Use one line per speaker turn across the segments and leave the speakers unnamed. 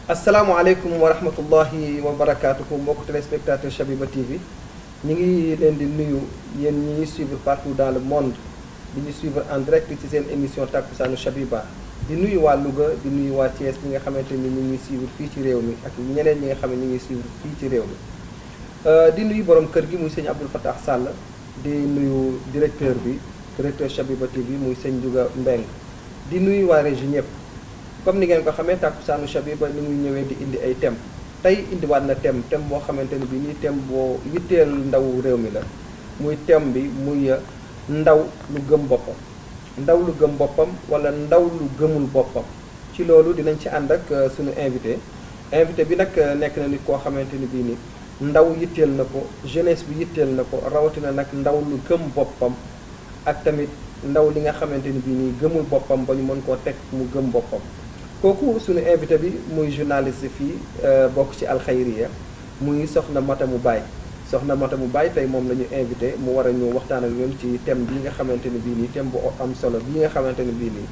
asalaamaaleykum wa rahmatullahi wa barakaatuhu mbokk téléspectateur Shabiba TV ñu ngi leen di nuyu yéen ñi ñuy suivre partout dans le monde di ñu suivre en direct ci seen émission Takkusaanu Shabiba di nuyu waa Louga di nuyu waa Thiès bi nga xamante ni ñu ngi suivre fii ci réew mi ak ñeneen ñi nga xam ne ñu ngi suivre fii ci réew mi di nuyu borom kër gi muy sëñ Abdoul Fattah Sall di nuyu directeur Shabiba TV muy sëñ Juga Mbeng di nuyu waa région ñëpp comme ni ngeen ko xamee Takkusaanu Shabiba ni muy ñëwee di indi ay thème tey indiwaat na thème boo xamante ni bii nii thème boo yitteel ndaw réew mi la muy thème bi muy ndaw lu gëm boppam ndaw lu gëm boppam wala ndaw lu gëmul boppam ci loolu dinañ ci ànd ak suñu invité bi nag nekk na nit koo xamante ni bii nii ndaw yitteel na ko jeunesse bi yitteel na ko rawatina nag ndaw lu gëm boppam ak tamit ndaw li nga xamante ni bii nii gëmul boppam ba ñu mën koo teg mu gëm boppam kooku suñu invité bi muy journaliste fii bokk ci alxayriya muy soxna Mata mu Baye soxna Mata mu Baye tey moom la ñu invité mu war a ñu waxtaan ak ñun ci thème bi nga xamante ni bii nii thème bu am solo bi nga xamante ni bii nii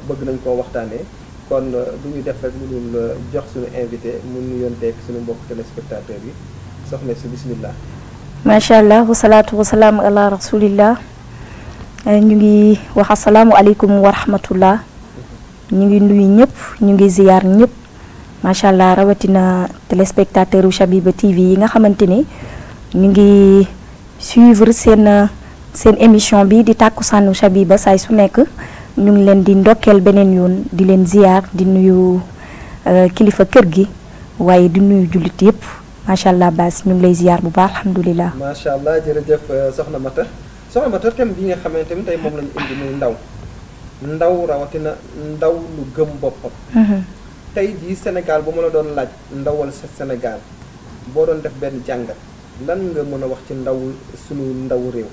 bëgg nañ koo waxtaanee kon du ñu def rek lu dul jox suñu invité mu nuyonteeg suñu mbokk téléspectateur yi soxna si bismillah.
macha allah wasalaatu wasalaam ala rasulillah ñu ngi wax asalaamualeykum wa rahmatullah ñu ngi nuyu ñëpp ñu ngi ziyaar ñëpp macha allah rawatina téléspectateur u Shabiba TV yi nga xamante ni ñu ngi suivre seen émission bi di Takkusaanu Shabiba saay su nekk ñu ngi leen di ndokkeel beneen yoon di leen ziyaar di nuyu kilifa kër gi waaye di nuyu jullit yëpp macha allah baas ñu ngi lay ziyaar bu baax alhamdulilah.
macha allah jërëjëf soxna Mata thème bi nga xamante ni tey moom la ñu indi muy ndaw rawatina ndaw lu gëm boppam. tey jii Sénégal bu ma la doon laaj ndawal sa Sénégal boo doon def benn jàngat lan nga mën a wax ci sunu ndaw réew.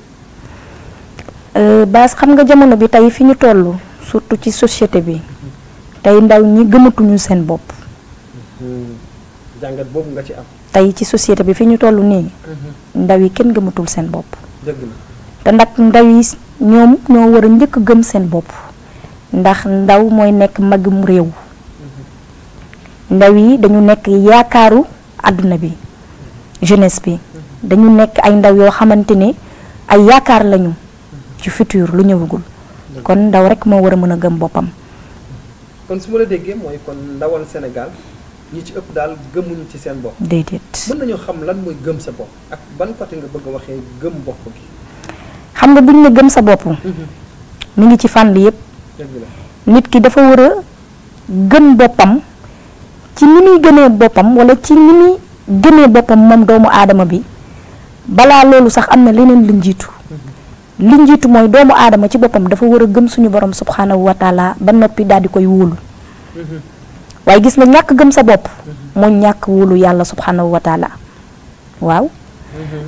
baas xam nga jamono bi tey fi ñu toll surtout ci société bi tey ndaw ñi gëmatuñu seen bopp.
jàngat boobu nga ci am.
tey ci société bi fi ñu toll nii. ndaw yi kenn gëmatul seen bopp.
dëgg la
te ndax ndaw yi ñoom ñoo war a njëkk gëm seen bopp. ndax ndaw mooy nekk magum réew ndaw yi dañu nekk yaakaaru àdduna bi jeunesse bi dañu nekk ay ndaw yoo xamante ne ay yaakaar lañu ci futur lu ñëwagul kon ndaw rek moo war a mën a gëm boppam.
kon su ma la déggee mooy kon ndawal Sénégal ñi ci ëpp daal gëmuñu ci seen bopp.
déedéet
mën nañoo xam lan mooy gëm sa bopp ak ban côté nga bëgg a waxee gëm bopp gi.
xam nga buñ ne gëm sa bopp. mi ngi ci fànn yépp nit ki dafa war a gëm boppam ci ni muy gënee boppam wala ci ni muy gënee boppam moom doomu aadama bi balaa loolu sax am na leneen li njiitu mooy doomu aadama ci boppam dafa war a gëm suñu borom subhanahu wa taala ba noppi daal di koy wóolu waaye gis nga ñàkk gëm sa bopp moo ñàkk wóolu yàlla subhanahu wa taala waaw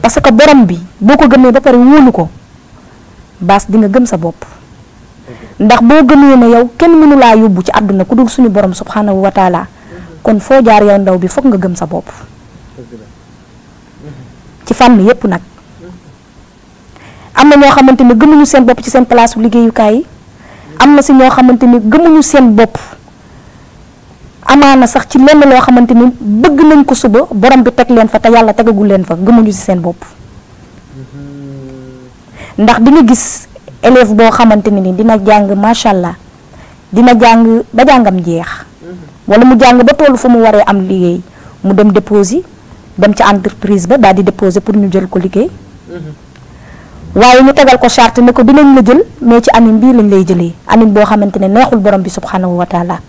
parce que borom bi boo ko gëmee ba pare wóolu ko baas di nga gëm sa bopp ndax boo gëmee ne yow kenn mënu laa yóbbu ci àdduna ku dul suñu borom subhanahu wa taala kon foo jaar yow ndaw bi foog nga gëm sa bopp ci fànn yépp nag am na ñoo xamante ne gëmuñu seen bopp ci seen place bu liggéeyukaay yi am na si ñoo xamante ne gëmuñu seen bopp amaana sax ci lenn loo xamante ni bëgg nañ ko suba borom bi teg leen fa te yàlla tegagul leen fa gëmuñu si seen bopp ndax di nga gis élève boo xamante ne ni dina jàng macha allah dina jàng ba jàngam jeex wala mu jàng ba tollu fu mu waree am liggéey mu dem déposer dem ci entreprise ba daal di déposer pour ñu jël ko liggéey waaye ñu tegal ko charte ne ko dinañ la jël mais ci anim bii lañ lay jëlee anim boo xamante ne neexul borom bi subhanahu wa taala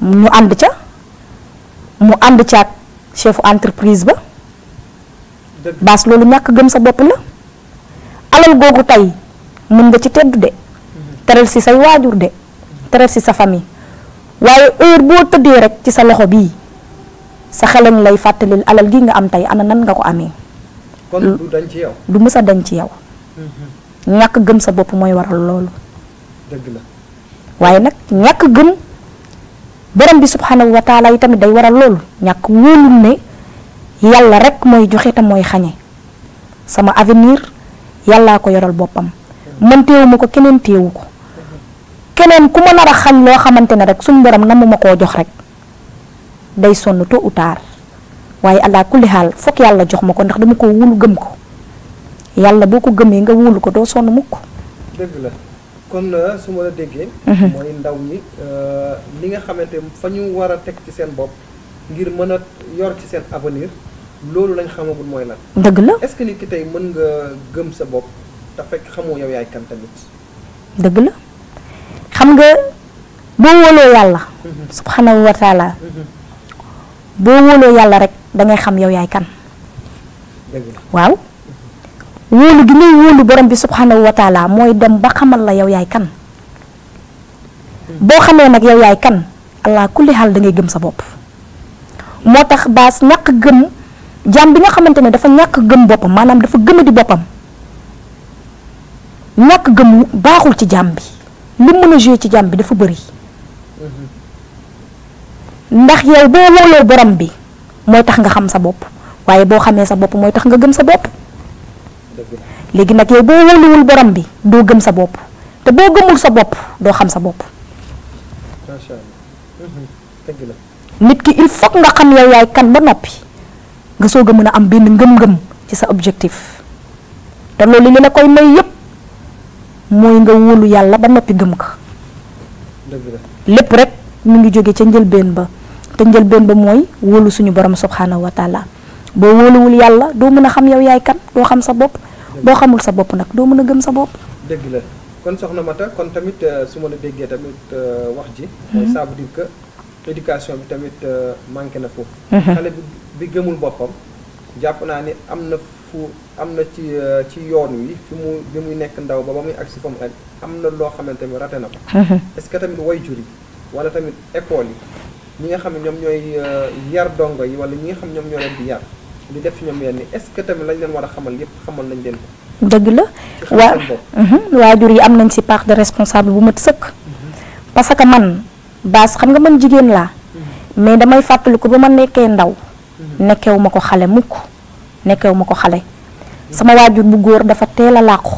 ñu ànd ca ak chefu entreprise ba baas loolu ñàkk gëm sa bopp la alal googu tey mën nga ci teddu de teral si say waajur de teral si sa famille waaye heure boo tëddee rek ci sa loxo bii sa xelañ lay fàttalil alal gi nga am tey ana nan nga ko amee
kon du dañ ci yow
du mës a dañ ci yow ñàkk gëm sa bopp mooy waral loolu
dëgg la
waaye nag ñàkk gëm borom bi subhanahu wa taala yi tamit day waral loolu ñàkk wóolul ne yàlla rek mooy joxe te mooy xañe sama avenir yàllaa ko yoral boppam man téewuma ko keneen téewu ko keneen ku ma nar a xañ loo xamante ne rek suñu borom namu ma koo jox rek day sonn tôt ou tard waaye allah kulli xaal foog yàlla jox ma ko ndax dama ko wóolu gëm ko yàlla boo ko gëmee nga wóolu ko doo sonn mukk.
dëgg la kon su ma la déggee. mooy ndaw ñi li nga xamante fa ñu war a teg ci seen bopp ngir mën a yor ci seen avenir loolu lañ xamagul mooy lan.
dëgg la
est-ce que nit ki tey mën nga gëm sa bopp te fekk xamoo yow yaay kan tamit.
dëgg la xam nga boo wóoloo yàlla. subhanahu wa taala. boo wóoloo yàlla rek da ngay xam yow yaay kan.
dëgg la
waaw wóolu gi ngay wóolu borom bi subhanahu wa taala mooy dem ba xamal la yow yaay kan. boo xamee nag yow yaay kan allah kulli xaal da ngay gëm sa bopp. moo tax baas ñàkk gëm jàmm bi nga xamante ne dafa ñàkk gëm boppam maanaam dafa gëm di boppam ñàkk gëm baaxul ci jàmm bi li mën a jouer ci jàmm bi dafa bëri. ndax yow boo wóoloo borom bi mooy tax nga xam sa bopp waaye boo xamee sa bopp mooy tax nga gëm sa bopp. léegi nag yow boo wóoluwul borom bi doo gëm sa bopp te boo gëmul sa bopp doo xam sa bopp.
macha allah dëgg la.
nit ki il faut nga xam yow yaay kan ba noppi nga soog a mën a am benn ngëm-ngëm ci sa objectif te loolu li la koy may yépp mooy nga wóolu yàlla ba noppi gëm ko.
dëgg la
lépp rek mu ngi jóge ca njëlbeen ba te njëlbeen ba mooy wóolu suñu borom subhanahu wa taala boo wóoluwul yàlla doo mën a xam yow yaay kan doo xam sa bopp boo xamul sa bopp nag doo mën a gëm sa bopp.
dëgg la kon soxna Mata kon tamit su ma la déggee tamit wax ji. mooy ça veut dire que éducation bi tamit manqué na foofu. xale bi gëmul boppam jàpp naa ni am na ci yoon wi bi muy nekk ndaw ba muy agsi comme am na loo xamante ni raté na ko. est-ce que tamit waajur yi wala tamit école yi ñi nga xam ne ñoom ñooy yar dongo yi wala ñi nga xam ñoom ñoo leen di yar di def ci ñoom yenn ni est-ce que tamit lañ leen war a xamal yépp xamal nañ leen ko.
dëgg la waajur yi am nañ ci part de responsable bu mat sëkk. parce que man baas xam nga man jigéen laa. mais damay fàttaliku ba ma nekkee ndaw. nekkewu ma ko xale mukk nekkewu ma ko xale. sama waajur bu góor dafa teel a làqu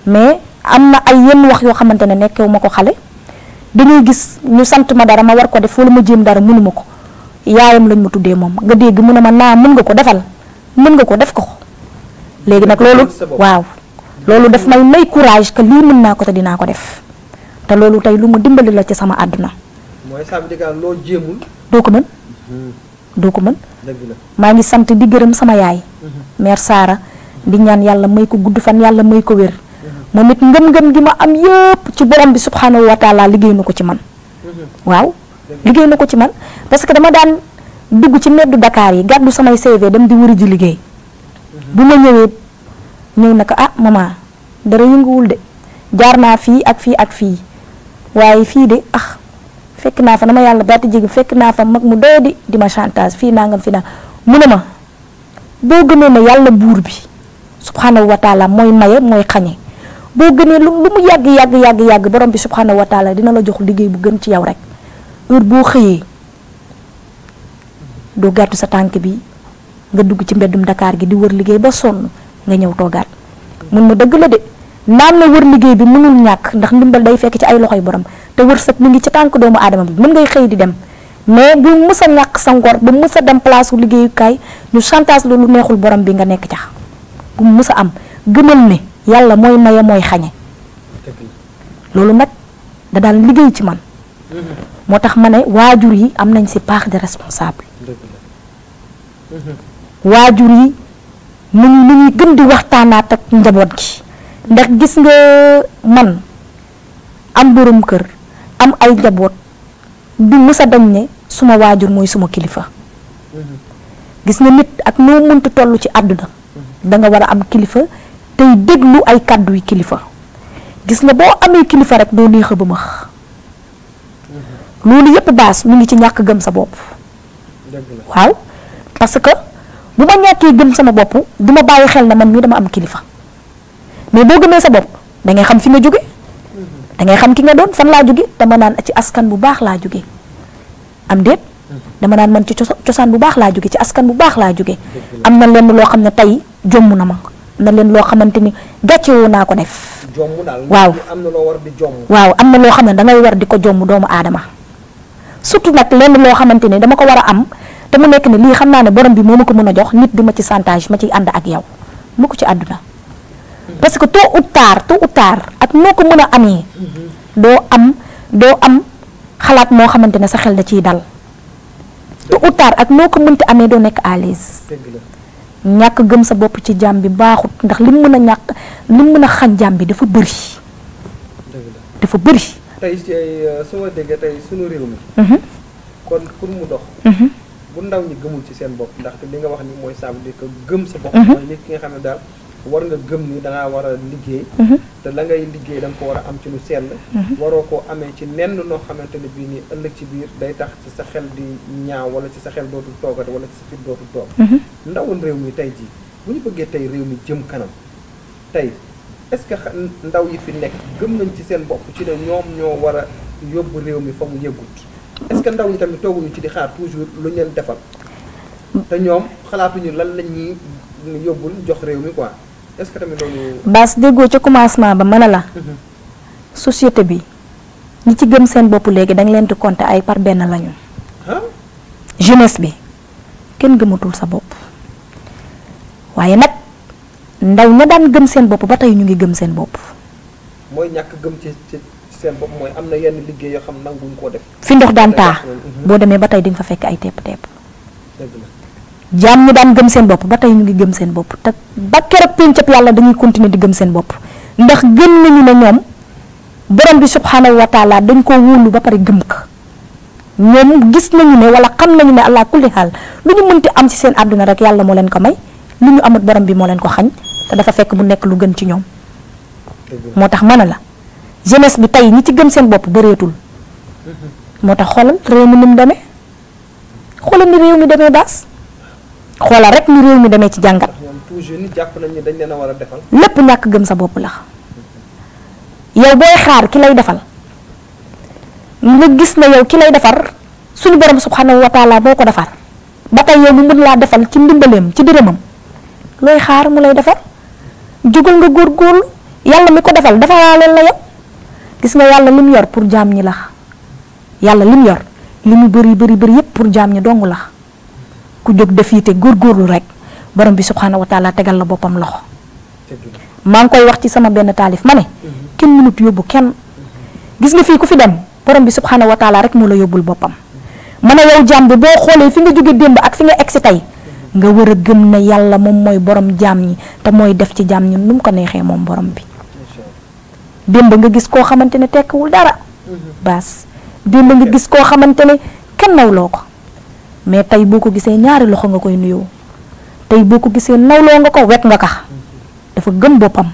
mais am na ay yenn wax yoo xamante ne nekkewu ma ko xale. dañuy gis ñu sant ma dara ma war ko def wala ma jéem dara mënuma ko yaayam lañ ma tuddee moom nga dégg mu ne ma naa mën nga ko defal mën nga ko def ko. léegi nag loolu waaw loolu daf may courage que lii mën naa ko te dinaa ko def te loolu tey lu ma dimbali la ci sama àdduna.
mooy saa bi loo jéemul.
doo ko mën. doo ko mën.
dëgg la
maa ngi sant di gërëm sama yaay. mère Sara di ñaan yàlla may ko gudd fan yàlla may ko wér. moom it ngëm-ngëm gi ma am yëpp ci borom bi subhanahu wa taala liggéey na ko ci man. waaw liggéey na ko ci man parce que dama daan dugg ci meddu Dakar yi gàddu samay CV dem di wëri ji liggéey. bu ma ñëw na ko ah maman dara yënguwul de jaar naa fii ak fii ak fii waaye fii de fekk naa fa na ma yàlla baati jéggi fekk naa fa mag mu doy di ma chantage fii nangam fii naa mu ne ma boo gëmee ne yàlla buur bi subhanahu wa taala mooy maye mooy xañe boo gënee lu mu yàgg borom bi subhanahu wa taala dina la jox liggéey bu gën ci yow rek heure boo xëyee doo gàttu sa tànk bi nga dugg ci mbeddum Dakar gi di wër liggéey ba sonn nga ñëw toogaat mun ma dëgg la de naam na wër liggéey bi mënul ñàkk ndax ndimbal day fekk ci ay loxoy borom te wërsëg mi ngi ci tànk doomu aadama bi mën ngay xëy di dem mais bu mës a ñàkk sa ngor ba mës a dem place liggéeyukaay ñu chantage lu neexul borom bi nga nekk ca bu mu mës a am gëmal ne yàlla mooy maye mooy xañe loolu nag da daal liggéey ci man moo tax ma ne waajur yi am nañ ci part de responsable waajur yi nu ñuy gën di waxtaanaat ak njaboot gi ndax gis nga man am borom kër am ay njaboot du mës a dañ ne suma waajur mooy suma kilifa gis nga nit ak noo mënti toll ci àdduna danga war a am kilifa tey déglu ay kàddu yi kilifa gis nga boo amee kilifa rek doo neex a ba max loolu yépp baas mu ngi ci ñàkk gëm sa bopp waaw parce que bu ma ñàkkee gëm sama bopp du ma bàyyi xel na man mii dama am kilifa mais boo gëmee sa bopp da ngay xam fi nga jóge da ngay xam ki nga doon fan laa jóge dama naan ci askan bu baax laa jóge am déet dama naan man ci cosaan bu baax laa jóge ci askan bu baax laa jóge am na lenn loo xam ne tey jomm na ma am na leen loo xamante ni gàccewoo naa ko def waaw
am na loo war di jomm
waaw am na loo xam ne dangay war di ko jomm doomu aadama surtout nag lenn loo xamante ne dama ko war a am te mu nekk ne lii xam naa ne borom bi moo ma ko mën a jox nit di ma ci chantage ma ciy ànd ak yow mu ko ci àdduna parce que tôt ou tard ak noo ko mën a amee doo am xalaat moo xamante ne sa xel da ciy dal tôt ou tard ak noo ko mënti amee doo nekk à l'aise ñàkk gëm sa bopp ci jàmm bi baaxut ndax lim mën a xañ jàmm bi dafa bëri
tey su ma déggee tey sunu réew mi kon pour mu dox bu ndaw ñi gëmul ci seen bopp ndaxte li nga wax ni mooy ça veut dire que gëm sa bopp mooy nit ki nga xam ne daal war nga gëm ni dangaa war a liggéey te la ngay liggéey da nga ko war a am ci lu sell waroo koo amee ci nenn noo xamante ne bii nii ëllëg ci biir day tax ci sa xel di ñaaw wala ci sa xel dootul toogate wala ci sa fit dootul toog ndawul réew mi tey jii bu ñu bëggee tey réew mi jëm kanam tey est-ce que ndaw yi fi nekk gëm nañ ci seen bopp ci ne ñoom ñoo war a yóbbu réew mi fa mu yëgut est-ce que ndaw ñi tamit tooguñu ci di xaar toujours lu ñu leen defal te ñoom xalaatuñu lan la ñuy yóbbul jox réew mi quoi est-ce que tamit loolu. Baas
déggoo ca commencement ba mën a la. société bi ñi ci gëm seen bopp léegi da nga leen di compter ay par benn lañu. jeunesse bi kenn gëmatul sa bopp waaye nag ndaw ña daan gëm seen bopp ba tey ñu ngi gëm seen bopp.
mooy ñàkk gëm ci seen bopp mooy am na yenn liggéey yoo xam nanguñ koo def.
fi ndox daan taa boo demee ba tey di nga fa fekk ay tepp-tepp. jaam ñi daan gëm seen bopp ba tey ñu ngi gëm seen bopp te ba keroog péncëb yàlla dañuy continuer di gëm seen bopp ndax gëm nañu ne ñoom borom bi subhanahu wa taala dañ ko wóolu ba pare gëm ko ñoom gis nañu ne wala xam nañu ne allah kulli xaal lu ñu mënti am ci seen àdduna rek yàlla moo leen ko may lu ñu amut borom bi moo leen ko xañ te dafa fekk mu nekk lu gën ci ñoom moo tax mën a la jeunesse bi tey ñi ci gëm seen bopp bëreetul moo tax xoolal réew mi ni mu demee xoolal ni réew mi demee Baas xoolal rek ni réew mi demee ci jàngat lépp ñàkk gëm sa bopp la yow booy xaar ki lay defal nga gis na yow ki lay defar suñu borom subhanahu wa taala boo ko defar ba tey yow mu mën laa defal ci ndimbaleem ci dërëmam looy xaar mu lay defar jógal nga góorgóorlu yàlla mi ko defal defaraaleel la yow gis nga yàlla lim yor pour jaam ñi la yàlla lim yor li mu bëri yépp pour jaam ñi dong la ku jóg def yi te góorgóorlu rek borom bi subhanahu wa taala tegal la boppam loxo maa ngi koy wax ci sama benn taalif ma ne kenn mënut yóbbu kenn gis nga fii ku fi dem borom bi subhanahu wa taala rek moo la yóbbul boppam ma ne yow jaam bi boo xoolee fi nga jóge démb ak fi nga egsi tey nga war a gëm ne yàlla moom mooy borom jaam ñi te mooy def ci jaam ñi nu mu ko neexee moom borom bi démb nga gis koo xamante ne tekkiwul dara Baas démb nga gis koo xamante ne kenn nawloo ko mais tey boo ko gisee ñaari loxo nga koy nuyoo tey boo ko gisee nawloo nga ko wekk nga ka dafa gëm boppam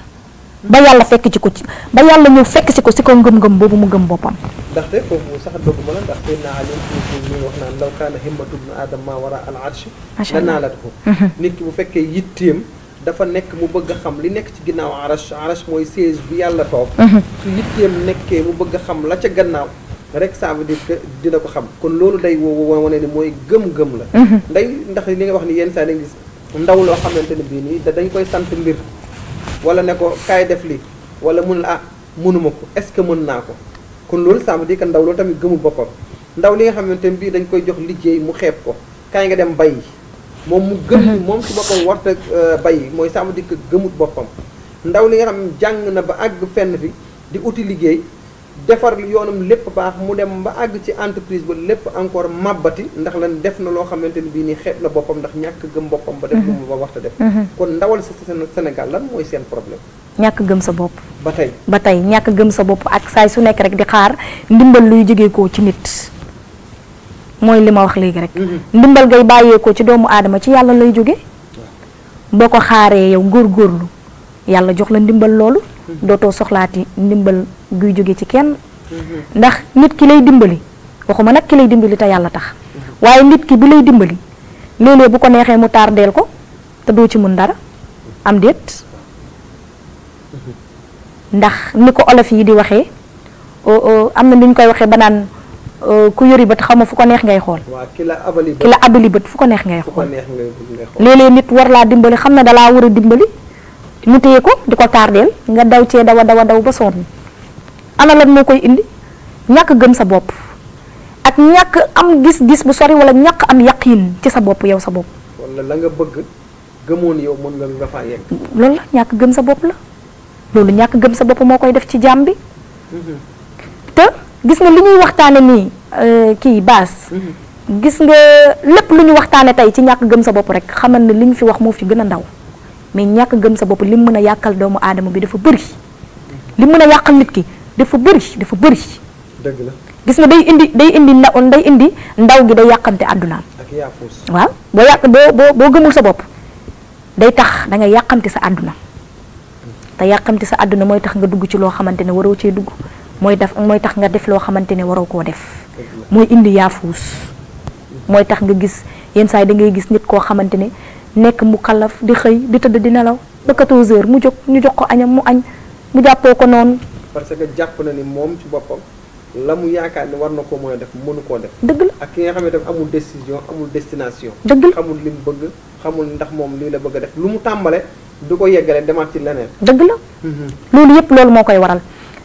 ba yàlla fekk ci ko ci ba yàlla ñëw fekk si ko si ko ngëm-ngëm boobu mu gëm boppam.
ndaxte foofu sax dëgg ma la ndax tey naa leen tuuti wax naan law kaana himmatu ibnu aadama wara al arsh la naalat ko nit ki bu fekkee yitteem dafa nekk mu bëgg a xam li nekk ci ginnaaw arash mooy siège bi yàlla toog su yitteem nekkee mu bëgg a xam la ca gannaaw rek ça veut dire que dina ko xam kon loolu day wane ni mooy gëm-gëm la ndax li nga wax ni yenn saa dañ gis ndaw loo xamante ne bii nii dañ koy sant mbir wala ne ko kaay def li wala mun la mënuma ko est-ce que mën naa ko kon loolu ça veut dire que ndaw loolu tamit gëmul boppam ndaw li nga xamante ne bii dañ koy jox liggéey mu xeeb ko kaay nga dem bay moom mu gëm moom ci boppam warta bay mooy ça veut dire que gëmut boppam ndaw li nga xam jàng na ba àgg fenn fi di uti liggéey defar yoonam lépp baax mu dem ba àgg ci entreprise ba lépp encore màbbati ndax lan def na loo xamante ni bii nii xeeb na boppam ndax ñàkk gëm boppam ba def lu mu ba waxta def kon ndawal sa Sénégal lan mooy seen problème
ñàkk gëm sa bopp
ba tey
ñàkk gëm sa bopp ak saay su nekk rek di xaar ndimbal luy jógee koo ci nit mooy li ma wax léegi rek ndimbal ngay bàyyeekoo ci doomu aadama ci yàlla lay jóge boo ko xaaree yow góorgóorlu yàlla jox la ndimbal loolu dootoo soxlaati ndimbal guy jóge ci kenn ndax nit ki lay dimbali waxuma nag ki lay dimbali te yàlla tax waaye nit ki bi lay dimbali léeg-léeg bu ko neexee mu tardeel ko te doo ci mun dara am déet ndax ni ko olof yi di waxee am na ni ñu koy waxee ba naan ku yori bët xaw ma fu ko neex ngay xool
ki la
abali bët fu ko neex ngay xool léeg-léeg nit war laa dimbali xam ne dalaa war a dimbali mu téye ko di ko tardeel nga daw cee daw ba sonn ana lan moo koy indi ñàkk gëm sa bopp ak ñàkk am gis-gis bu sori wala ñàkk am yaqiin ci sa bopp yow sa bopp.
wala la nga bëgg gëmoon yow mën nga faa yegg.
loolu la ñàkk gëm sa bopp la loolu ñàkk gëm sa bopp moo koy def ci jaam bi. te gis nga li ñuy waxtaane nii kii baas. gis nga lépp lu ñu waxtaane tey ci ñàkk gëm sa bopp rek xamal ne li ñu fi wax moo fi gën a ndaw mais ñàkk gëm sa bopp li mu mën a yàqal doomu aadama bi dafa bëri. li mën a yàqal nit ki dafa bëri.
dëgg la
gis nga day indi ndaw gi day yàqante àddunaam.
ak yaafus.
waaw boo gëmul sa bopp day tax da nga yàqamti sa àdduna te yàqamti sa àdduna mooy tax nga dugg ci loo xamante ne waroo cee dugg mooy tax nga def loo xamante ne waroo koo def mooy indi yaafuus mooy tax nga gis yenn saa yi da ngay gis nit koo xamante ne nekk mu kallaf di xëy di tëdd di nelaw ba 14 heures mu jóg ñu jox ko añam mu añ mu jàppoo ko noonu.
parce que jàpp na ni moom ci boppam la mu yaakaar ne war na ko mën a def mënu koo def.
dëgg la
ak ki nga xam ne tamit amul décision amul destination.
dëgg la
xamul li mu bëgg xamul ndax moom lii la bëgg a def lu mu tàmbale du ko yeggale demaat ci leneen.
dëgg la. loolu yëpp loolu moo koy waral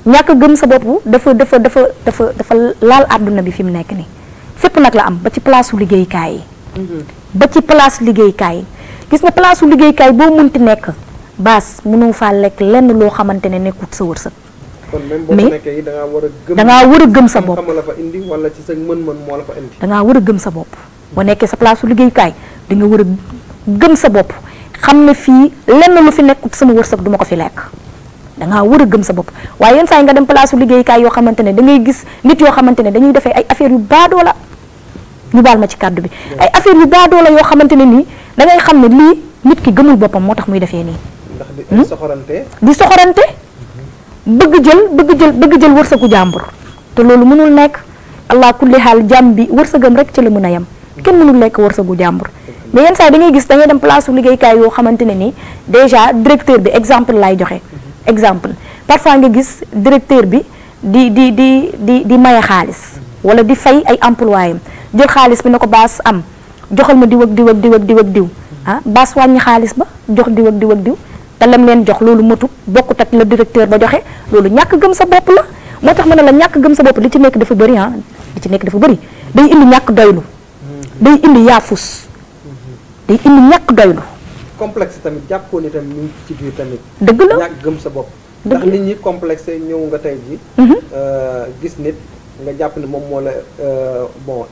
ñàkk gëm sa bopp dafa laal àdduna bi fi mu nekk nii fépp nag la am ba ci place su liggéeykaay yi. ba ci place liggéeykaay yi gis nga place su liggéeykaay boo munti nekk baas mënoo faa lekk lenn loo xamante ne nekkut sa wërsëg.
kon même boo nekkee yi da
ngaa war a gëm sa bopp.
xam la fa indi wala ci sa mën-mën moo la fa indi.
da ngaa war a gëm sa bopp boo nekkee sa place su liggéeykaay da nga war a gëm sa bopp xam ne fii lenn lu fi nekkut sama wërsëg duma ko fi lekk. da ngaa war a gëm sa bopp waaye yenn saa yi nga dem place su liggéeykaay yoo xamante ne da ngay gis nit yoo xamante ne dañuy defee ay affaires yu baadoo la ñu baal ma ci kàddu bi. ay affaires yu baadoo la yoo xamante ne nii da ngay xam ne lii nit ki gëmul boppam moo tax muy defee nii.
ndax di soxorante.
di soxorante bëgg jël wërsëgu jàmbur te loolu mënul nekk allah kulli xaal jàmm bi wërsëgam rek ci la mën a yem kenn mënul lekk wërsëgu jàmbur. mais yenn saa yi da ngay gis da ngay dem place su liggéeykaay yoo xamante ne nii déjà directeur bi exemple lay joxe. exemple parfois nga gis directeur bi di maye xaalis wala di fay ay employés jël xaalis bi na ko baas am joxal ma diw ak diw baas wàññi xaalis ba jox diw ak diw te lam leen jox loolu matut bokkut ak la directeur ba joxe loolu ñàkk gëm sa bopp la moo tax ma ne la ñàkk gëm sa bopp li ci nekk dafa bëri day indi ñàkk doylu day indi yaafus day indi ñàkk doylu.
complexe tamit jàppoo ni tamit ñu ngi ci biir tamit.
dëgg la
ñàkk gëm sa bopp. ndax nit ñi complexe ñëw nga tey ji gis nit nga jàpp ne moom moo la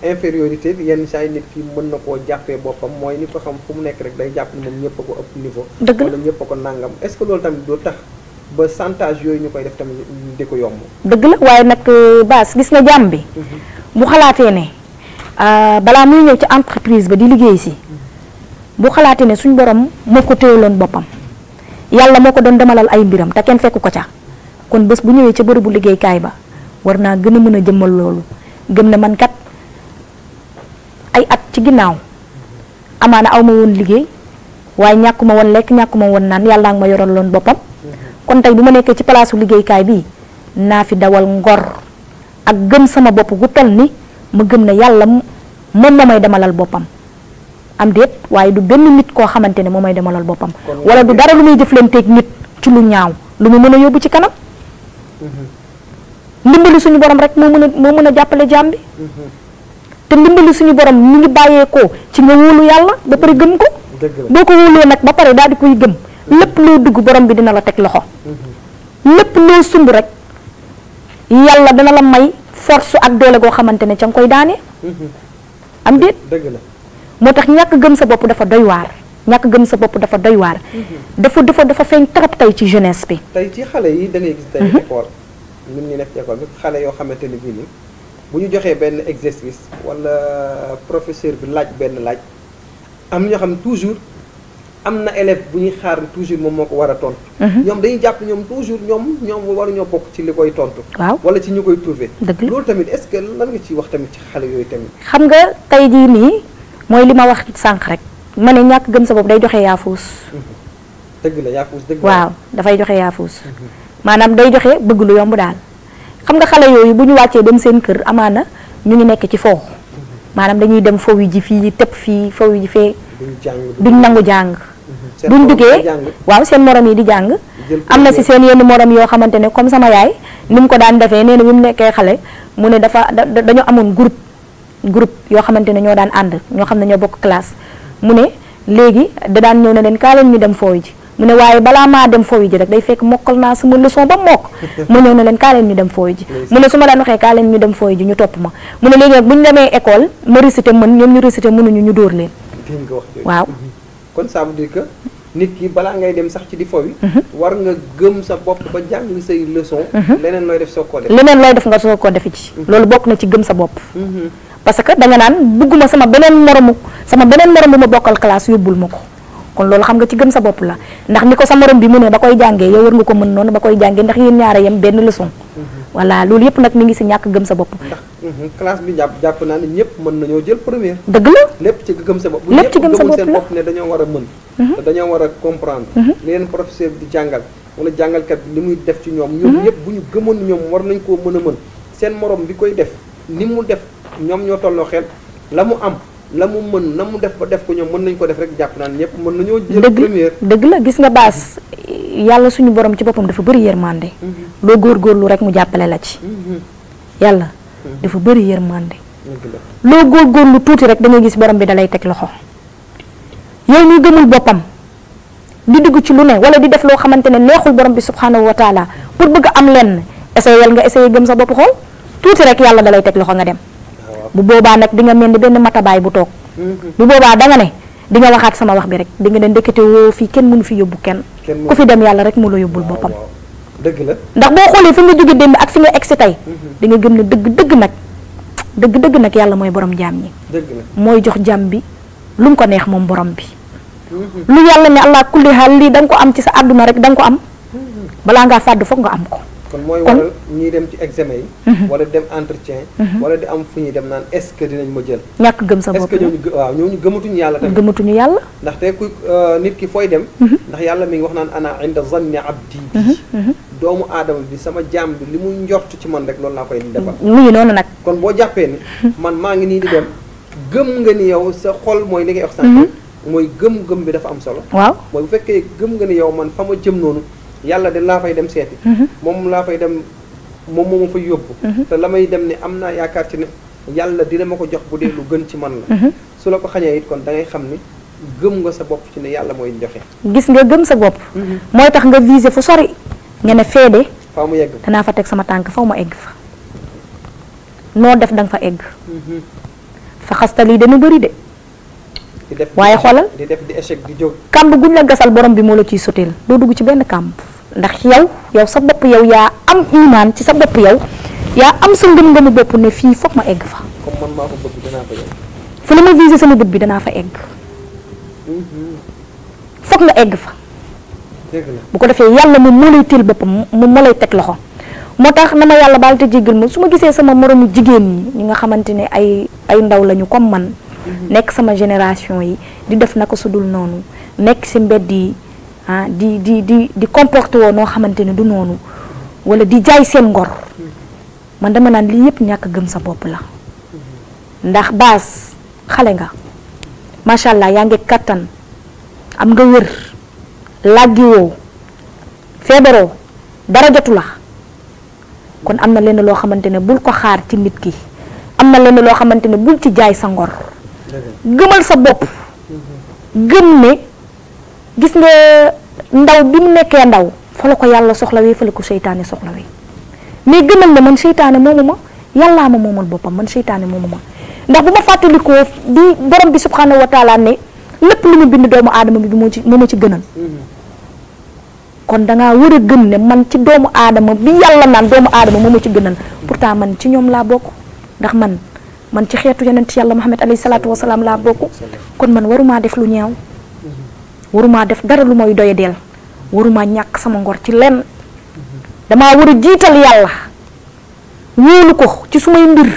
infériorité yenn saa yi nit ki mën na koo jàppee boppam mooy ni ko xam fu mu nekk rek day jàpp ne moom ñëpp a ko ëpp niveau.
dëgg la
wala ñëpp a ko nangam est-ce que loolu tamit doo tax ba chantage yooyu ñu koy def tamit di ko yomb.
dëgg la waaye nag baas gis nga jàmm bi. bu xalaatee ne balaa muy ñëw ci entreprise ba di liggéey si. bu xalaatee ne suñ borom moo ko téyaloon boppam yàlla moo ko doon demalal ay mbiram te kenn fekku ko ca kon bés bu ñëwee ca bërëbu liggéeykaay ba war naa gën a mën a jëmmal loolu gëm ne man kat ay at ci ginnaaw amaana aw ma woon liggéey waaye ñàkkuma woon lekk ñàkkuma woon naan yàlla nga ma yoraloon boppam kon tey bu ma nekkee ci palaasu liggéeykaay bi naa fi dawal ngor ak gëm sama bopp gu toll ni ma gëm ne yàlla moom moo may demalal boppam. am déet waaye du benn nit koo xamante ne moo may demalal boppam wala du dara lu muy jëflanteeg nit ci lu ñaaw lu mu mën a yóbbu ci kanam ndimbali suñu borom rek moo mën a jàppale jaam bi te ndimbali suñu borom mu ngi bàyyeekoo ci nga wóolu yàlla ba pare gëm ko boo ko wóoloo nag ba pare daal di koy gëm lépp loo dugg borom bi dina la teg loxo lépp loo sumb rek yàlla dana la may force ak doole goo xamante ne ca nga koy daane am déet
dëgg la
moo tax ñàkk gëm sa bopp dafa doy waar dafa feeñ trop tey ci jeunesse bi.
tey ci xale yi da ngay gis tey école ñun ñu nekk ci école bi xale yoo xamante ni bii nii bu ñu joxee benn exercice wala professeur bi laaj benn laaj am ñoo xam toujours am na élève bu ñuy xaar toujours moom moo ko war a tontu. ñoom dañuy jàpp ñoom toujours ñoom waruñoo bokk ci li koy tontu.
waaw
wala ci ñu koy trouver.
dëgg la
loolu tamit est-ce que lan nga ciy wax tamit ci xale yooyu tamit.
xam nga tey jii nii. mooy li ma wax sànq rek ma ne ñàkk gëm sa bopp day joxe yaafuus.
dëgg la yaafuus dëgg
waaw dafay joxe yaafuus. maanaam day joxe bëgg lu yomb daal. xam nga xale yooyu bu ñu wàccee dem seen kër amaana ñu ngi nekk ci foo. maanaam dañuy dem foo yi ji fii tëb fii foo yi ji fee. duñ nangu jàng. buñ duggee waaw seen morom yi di jàng. am na si seen yenn morom yoo xamante ne comme sama yaay ni mu ko daan defee nee na bi mu nekkee xale mu ne dañoo amoon groupe groupe yoo xamante ne ñoo daan ànd ñoo xam ne ñoo bokk classe mu ne léegi da daan ñëw ne leen kaa leen ñu dem foofu ji mu ne waaye balaa maa dem foofu ji rek day fekk mokkal naa sama leçon ba mokk mu ñëw ne leen kaa leen ñu dem foofu ji mu ne su ma daan waxee kaa leen ñu dem foofu ji ñu topp ma mu ne léegi nag bu ñu demee école ma récité mën ñoom ñu récité mënuñu ñu dóor leen waaw
kon ça veut dire que nit ki balaa ngay dem sax ci di foofu war nga gëm sa bopp ba jàng say leçon leneen looy def soo ko def
leneen looy def nga soo ko defi ci loolu bokk na ci gëm sa bopp parce que da nga naan bugguma sama beneen moromu bu ma bokkal classe yóbbul ma ko kon loolu xam nga ci gëm sa bopp la ndax ni ko sa morom bi mu ne ba koy jàngee yow war nga ko mën noonu ba koy jàngee ndax yéen ñaara yem benn leçon voilà loolu yëpp nag mi ngi si ñàkk gëm sa bopp
ndax classe bi jàpp naa ne ñëpp mën nañoo jël première
dëgg la
lépp ci gëm sa bopp
lépp ci gëm sa bopp
seen bopp ne dañoo war a mën te dañoo war a comprendre li leen professeur di jàngal wala jàngalkat bi li muy def ci ñoom ñëpp bu ñu gëmoon ñoom war nañ koo mën a mën seen morom bi koy def ni mu def ñoom ñoo tolloo xel la mu am la mu mën na mu def ba def ko ñoom mën nañ ko def rek jàpp naan ñëpp mën nañoo jël première
dëgg la gis nga baas yàlla suñu borom ci boppam dafa bëri yërmande loo góorgóorlu rek mu jàppale la ci yàlla dafa bëri yërmande loo góorgóorlu tuuti rek da ngay gis borom bi dalay teg loxo yow ñu gëmul boppam di dugg ci lu ne wala di def loo xamante ne neexul borom bi subhanahu wa taala pour bëgg am lenn essayé gëm sa bopp xool tuuti rek yàlla dalay teg loxo nga dem bu boobaa nag di nga mel ni benn matabaay bu toog bu boobaa da nga ne di nga waxaat sama wax bi rek di nga ne ndekete woo fii kenn mënu fi yóbbu kenn ku fi dem yàlla rek mu la yóbbul boppam
dëgg la
ndax boo xoolee fi nga jóge démb ak fi nga egsi tey di nga gëm ne dëgg nag yàlla mooy borom jaam ñi mooy jox jaam bi lu mu ko neex moom borom bi lu yàlla ne allah kulli haal lii da nga ko am ci sa àdduna rek da nga ko am balaa ngaa fàddu foog nga am ko
kon mooy waral ñuy dem ci examen yi wala dem entretien wala di am fu ñuy dem naan est-ce que dinañ ma jël
ñàkk gëm sa bopp
est-ce que ñooñu gëmatuñu yàlla tamit
gëmatuñu yàlla
ndaxte ku nit ki fooy dem ndax yàlla mi ngi wax naan ana inda zanni abdi bi doomu aadama bi sama jaam bi li muy njort ci man rek loolu laa koy defal
mu ngi noonu nag
kon boo jàppee ni man maa ngi nii di dem gëm nga ni yow sa xol mooy li ngay wax sànq mooy gëm-gëm bi dafa am solo
waaw
mooy bu fekkee gëm nga ni yow man fa ma jëm noonu yàlla de laa fay dem seeti moom laa fay dem moom moo ma fay yóbbu te la may dem ne am naa yaakaar ci ne yàlla dina ma ko jox bu dee lu gën ci man la su la ko xañee it kon da ngay xam ni gëm nga sa bopp ci ne yàlla mooy joxe
gis nga gëm sa bopp mooy tax nga viser fu sori nga ne feede
faa mu yegg
danaa fa teg sama tànk faw ma egg fa noo def danga fa egg fa xasta lii dana bëri de waaye xoolal
di def di échec di jóg
kàmb guñ la gasal borom bi moo la ciy soteel doo dugg ci benn kàmb ndax yow sa bopp yow yaa am imaan ci sa bopp yow yaa am sa ngëm-ngëmu bopp ne fii foog ma egg fa
comme man maa ko bëgg danaa fa yegg
fu la ma visé sama bët bi danaa fa egg foog nga egg fa bu ko defee yàlla moom moo lay teel boppam moom moo lay teg loxo moo tax na ma yàlla baal te jéggal ma su ma gisee sama moromu jigéen ñi nga xamante ne ay ndaw lañu comme man nekk sama génération yi di def naka su dul noonu nekk ci mbedd yi di comporté woo noo xamante ne du noonu wala di jaay seen ngor man dama naan lii yëpp ñàkk gëm sa bopp la ndax baas xale nga macha allah yaa ngi kattan am nga wër làggi woo feebaroo dara jotu la kon am na lenn loo xamante ne bul ko xaar ci nit ki am na lenn loo xamante ne bul ci jaay sa ngor gëmal sa bopp gëm ne gis nga ndaw bi mu nekkee ndaw fa la ko yàlla soxlawee fa la ko seytaane soxlawee mais gëmal ne man seytaane moomu ma yàllaa ma moomal boppam man seytaane moomu ma ndax bu ma fàttalikoo di borom bi subhanahu wa taala ne lépp lu mu bind doomu aadama bi moo ma ci gënal kon dangaa war a gëm ne man ci doomu aadama bi yàlla naan doomu aadama moo ma ci gënal pourtant man ci ñoom laa bokk ndax man ci xeetu yonent yàlla Muhammad alayhi salaatu wasalaam laa bokk kon man warumaa def lu ñaaw warumaa def dara lu mooy doye deel warumaa ñàkk sama ngor ci lenn damaa war a jiital yàlla wóolu ko ci sumay mbir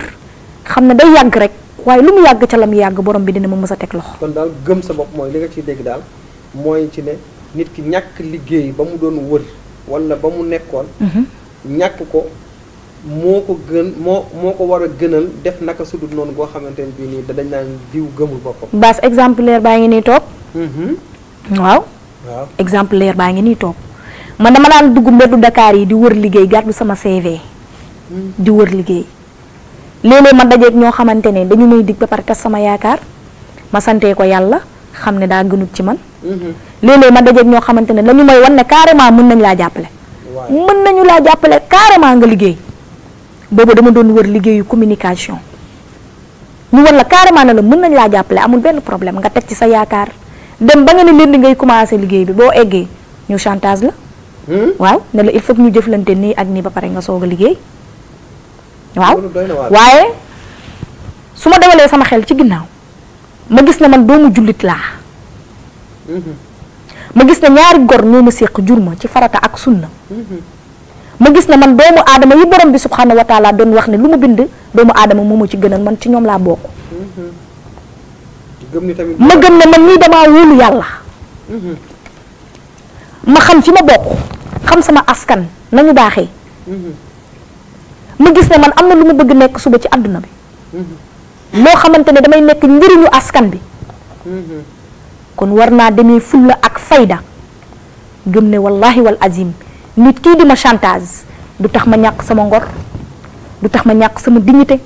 xam ne day yàgg rek waaye lu mu yàgg ca la mu yàgg borom bi dina ma mës a teg loxo.
kon daal gëm sa bopp mooy li nga ciy dégg daal mooy ci ne nit ki ñàkk liggéey ba mu doon wër wala ba mu nekkoon ñàkk ko moo ko war a gënal def naka sudul noonu boo xamante ne bii nii dañ naan diw gëmul boppam.
base exemplaire baa ngi nii toog. waaw exemplaire baa ngi nii toog man dama daan dugg mbeddu Dakar yi di wër liggéey gàddu sama CV. di wër liggéey léeg-léeg ma dajeeg ñoo xamante ne dañu may dig ba pare tas sama yaakaar ma santee ko yàlla xam ne daa gënut ci man. léeg-léeg ma dajeeg ñoo xamante ne dañu may wan ne carrément mën nañu laa jàppale. mën nañu laa jàppale carrément nga liggéey. boobu dama doon wër liggéeyu communication ñu wan la carrément ne la mën nañ laa jàppale amul benn problème nga teg ci sa yaakaar dem ba nga ne leen di ngay commencé liggéey bi boo eggee ñu chantage la. waaw ne la il faut que ñu jëflante nii ak nii ba pare nga soog a liggéey. waaw waaye su ma dawalee sama xel ci ginnaaw ma gis ne man doomu jullit laa. ma gis ne ñaari gor ñoo ma séq jur ma ci farata ak sunna. ma gis ne man doomu aadama yi borom bi subxanahu wa taala doon wax ne lu ma bind doomu aadama moo ma ci gënal man ci ñoom laa bokk. ma gëm ne man nii damaa wóolu yàlla. ma xam fi ma bokk xam sama askan nañu baaxee. ma gis ne man am na lu ma bëgg nekk suba ci àdduna bi. loo xamante ne damay nekk njëriñu askan bi. kon war naa demee fulla ak fayda gëm ne wallahi wal azim nit kii di ma chantage du tax ma ñàkk sama ngor du tax ma ñàkk sama dignité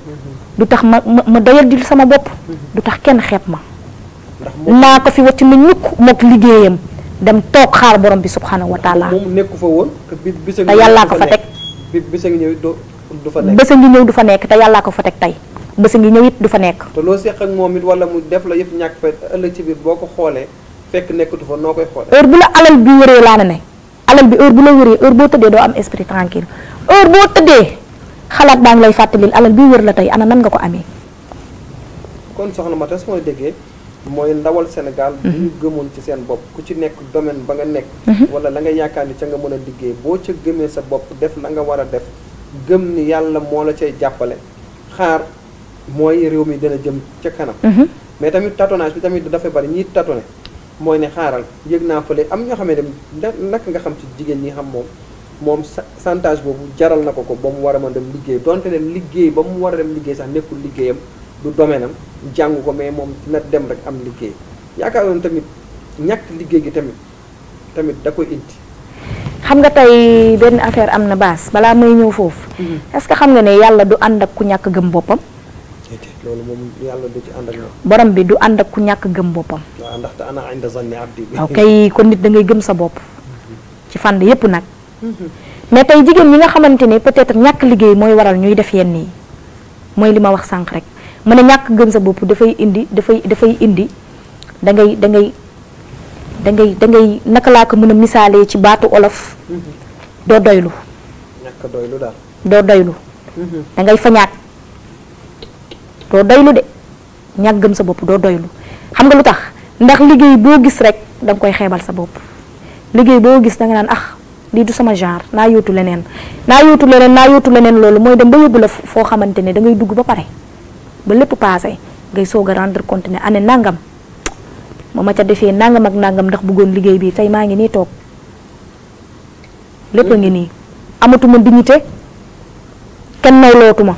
du tax ma doyadil sama bopp du tax kenn xeeb ma naa ko fi wacc na ñukk mook liggéeyam dem toog xaar borom bi subhanahu wa taala
moom nekku fa woon
te yàllaa ko fa teg
bisa ngi ñëw du fa nekk
bésa ngi ñëw du fa nekk te yàllaa ko fa teg tey bésa ngi ñëw it du fa nekk
te loo seq ak moom it wala mu def la yëpp ñàkk fa ëllëg ci biir boo ko xoolee fekk nekkatu fa noo koy xoolee
heure bu la alal bi wëree laa ne alal bi heure bu la wëree heure boo tëddee doo am esprit tranquille heure boo tëddee xalaat baa ngi lay fàttalil alal bi wër la tey ana nan nga ko amee.
kon soxna Mata su ma déggee mooy ndawal Sénégal bu ñu gëmoon ci seen bopp ku ci nekk domaine ba nga nekk wala la nga yaakaar ni ca nga mën a liggéey boo ca gëmee sa bopp def la nga war a def gëm ni yàlla moo la cay jàppale xaar mooy réew mi dina jëm ca kanam mais tamit tâtonnage bi tamit dafay bari ñiy tâtonné mooy ne xaaral yëg naa fële am ñoo xam ne dem naka nga xam ci jigéen ñi xam moom chantage boobu jaral na ko ba mu war a mën dem liggéey donte ne liggéey ba mu war a dem liggéey sax nekkul liggéeyam du domaine am jàng ko mais moom dina dem rek am liggéey yaakaaroon tamit ñàkk liggéey gi tamit da koy indi.
xam nga tey benn affaire am na baas balaa may ñëw foofu. est-ce que xam nga ne yàlla du ànd ak ku ñàkk gëm boppam.
loolu moom yàlla du ci ànd ak moom.
borom bi du ànd ak ku ñàkk gëm boppam.
waaw ndaxte ana inda zanni abdi bi.
ok kon nit da ngay gëm sa bopp. ci fànn yépp nag. mais tey jigéen ñi nga xamante ne peut-être ñàkk liggéey mooy waral ñuy def yenn yi mooy li ma wax sànq rek mu ne ñàkk gëm sa bopp dafay indi da ngay naka laa ko mën a misaalee ci baatu olof. doo doylu.
ñàkk doylu daal.
doo doylu. da ngay fañaat. doo doylu de ñàkk gëm sa bopp doo doylu xam nga lu tax ndax liggéey boo gis rek da nga koy xeebal sa bopp liggéey boo gis da nga naan lii du sama genre naa yóotu leneen loolu mooy dem ba yóbbu la foo xamante ne da ngay dugg ba pare ba lépp paase ngay soog a rendre compte ne ane nangam ma ca defee nangam ak nangam ndax bëggoon liggéey bi tey maa ngi nii toog lépp a ngi nii amatuma dignité kenn nawlootuma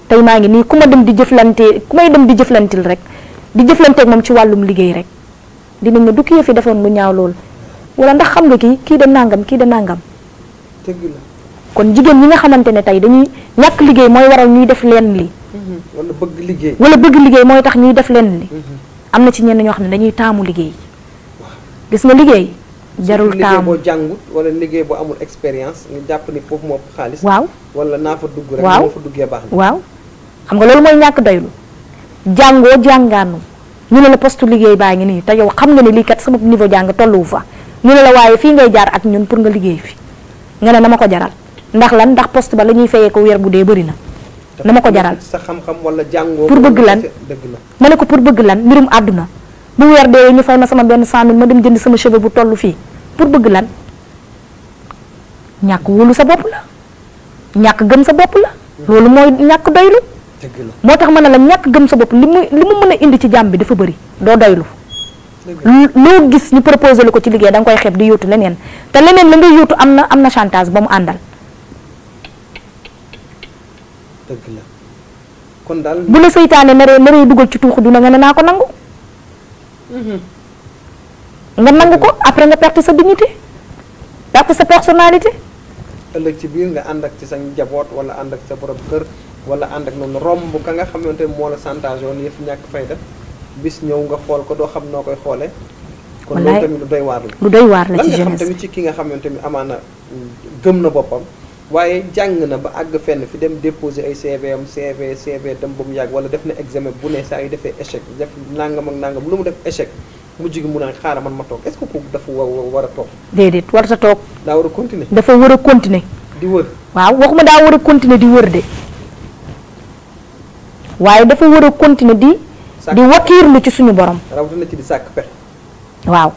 tey maa ngi nii ku may dem di jëflantil rek di jëflanteeg moom ci wàllum liggéey rek dinañ ne du kii fi defoon lu ñaaw lool wala ndax xam nga kii de nangam
dëgg la
kon jigéen ñi nga xamante ne tey dañuy ñàkk liggéey mooy waral ñuy def leen li
wala bëgg
liggéey mooy tax ñuy def leen li am na ci ñenn ñoo xam ne dañuy taamu liggéey gis nga liggéey jarul taamu
liggéey boo jàngut wala liggéey boo amul expérience nga jàpp ni foofu moo xaalis
waaw
wala naa fa dugg rek moo fa duggee baax na
waaw xam nga loolu mooy ñàkk doylu jàngaanu ñu ne la poste liggéey baa ngi nii te yow xam nga ne lii kat sama niveau jàng tolluwu fa ñu ne la waaye fii ngay jaar ak ñun pour nga liggéey fi nga ne na ma ko jaral ndax lan ndax poste ba la ñuy fayee ko weer bu dee bëri na ma ko jaral
sa xam-xam wala jàngoo
pour bëgg lan
dëgg la
ma ne ko pour bëgg lan mbirum àdduna bu weer dee ñu fay ma sama benn 100 000 ma dem jënd sama cheveux bu toll fii pour bëgg lan ñàkk wóolu sa bopp la ñàkk gëm sa bopp la loolu mooy ñàkk doylu moo tax ma ne la ñàkk gëm sa bopp li mu mën a indi ci jàmm bi dafa bëri doo doylu loo gis ñu proposé lu ko ci liggéey da nga koy xeeb di yóotu leneen te leneen la ngay yóotu am na chantage ba mu àndal
dëgg la kon daal
bu la seytaane naree dugal ci tuuxu duna nga ne naa ko nangu nga nangu ko après nga perte sa dignité perte sa personnalité
ëllëg ci biir nga ànd ak ci sa njaboot wala ànd ak sa borom kër wala ànd ak noonu romb ka nga xamante ne moo la chantage woon yëf ñàkk fayda bis ñëw nga xool ko doo xam noo koy xoolee. kon loolu tamit lu doy waar la.
lu doy waar la ci
lan nga xam
jeunesse
tamit ci ki nga xamante ni amaana gëm na boppam waaye jàng na ba àgg fenn fi dem déposer ay CV am CV dem ba mu yàgg wala def na examen bu ne saa yu defee échec def nangam ak nangam lu mu def échec mujj gi mu naan xaaral man ma toog est-ce que kooku dafa war a toog.
déedéet warta toog.
daa war a continuer.
dafa war a continuer.
di wër.
waaw waxuma daa war a continuer di wër de waaye dafa war a continuer di wakiirlu ci suñu borom.
rawatina ci di sàkk pexe.
waaw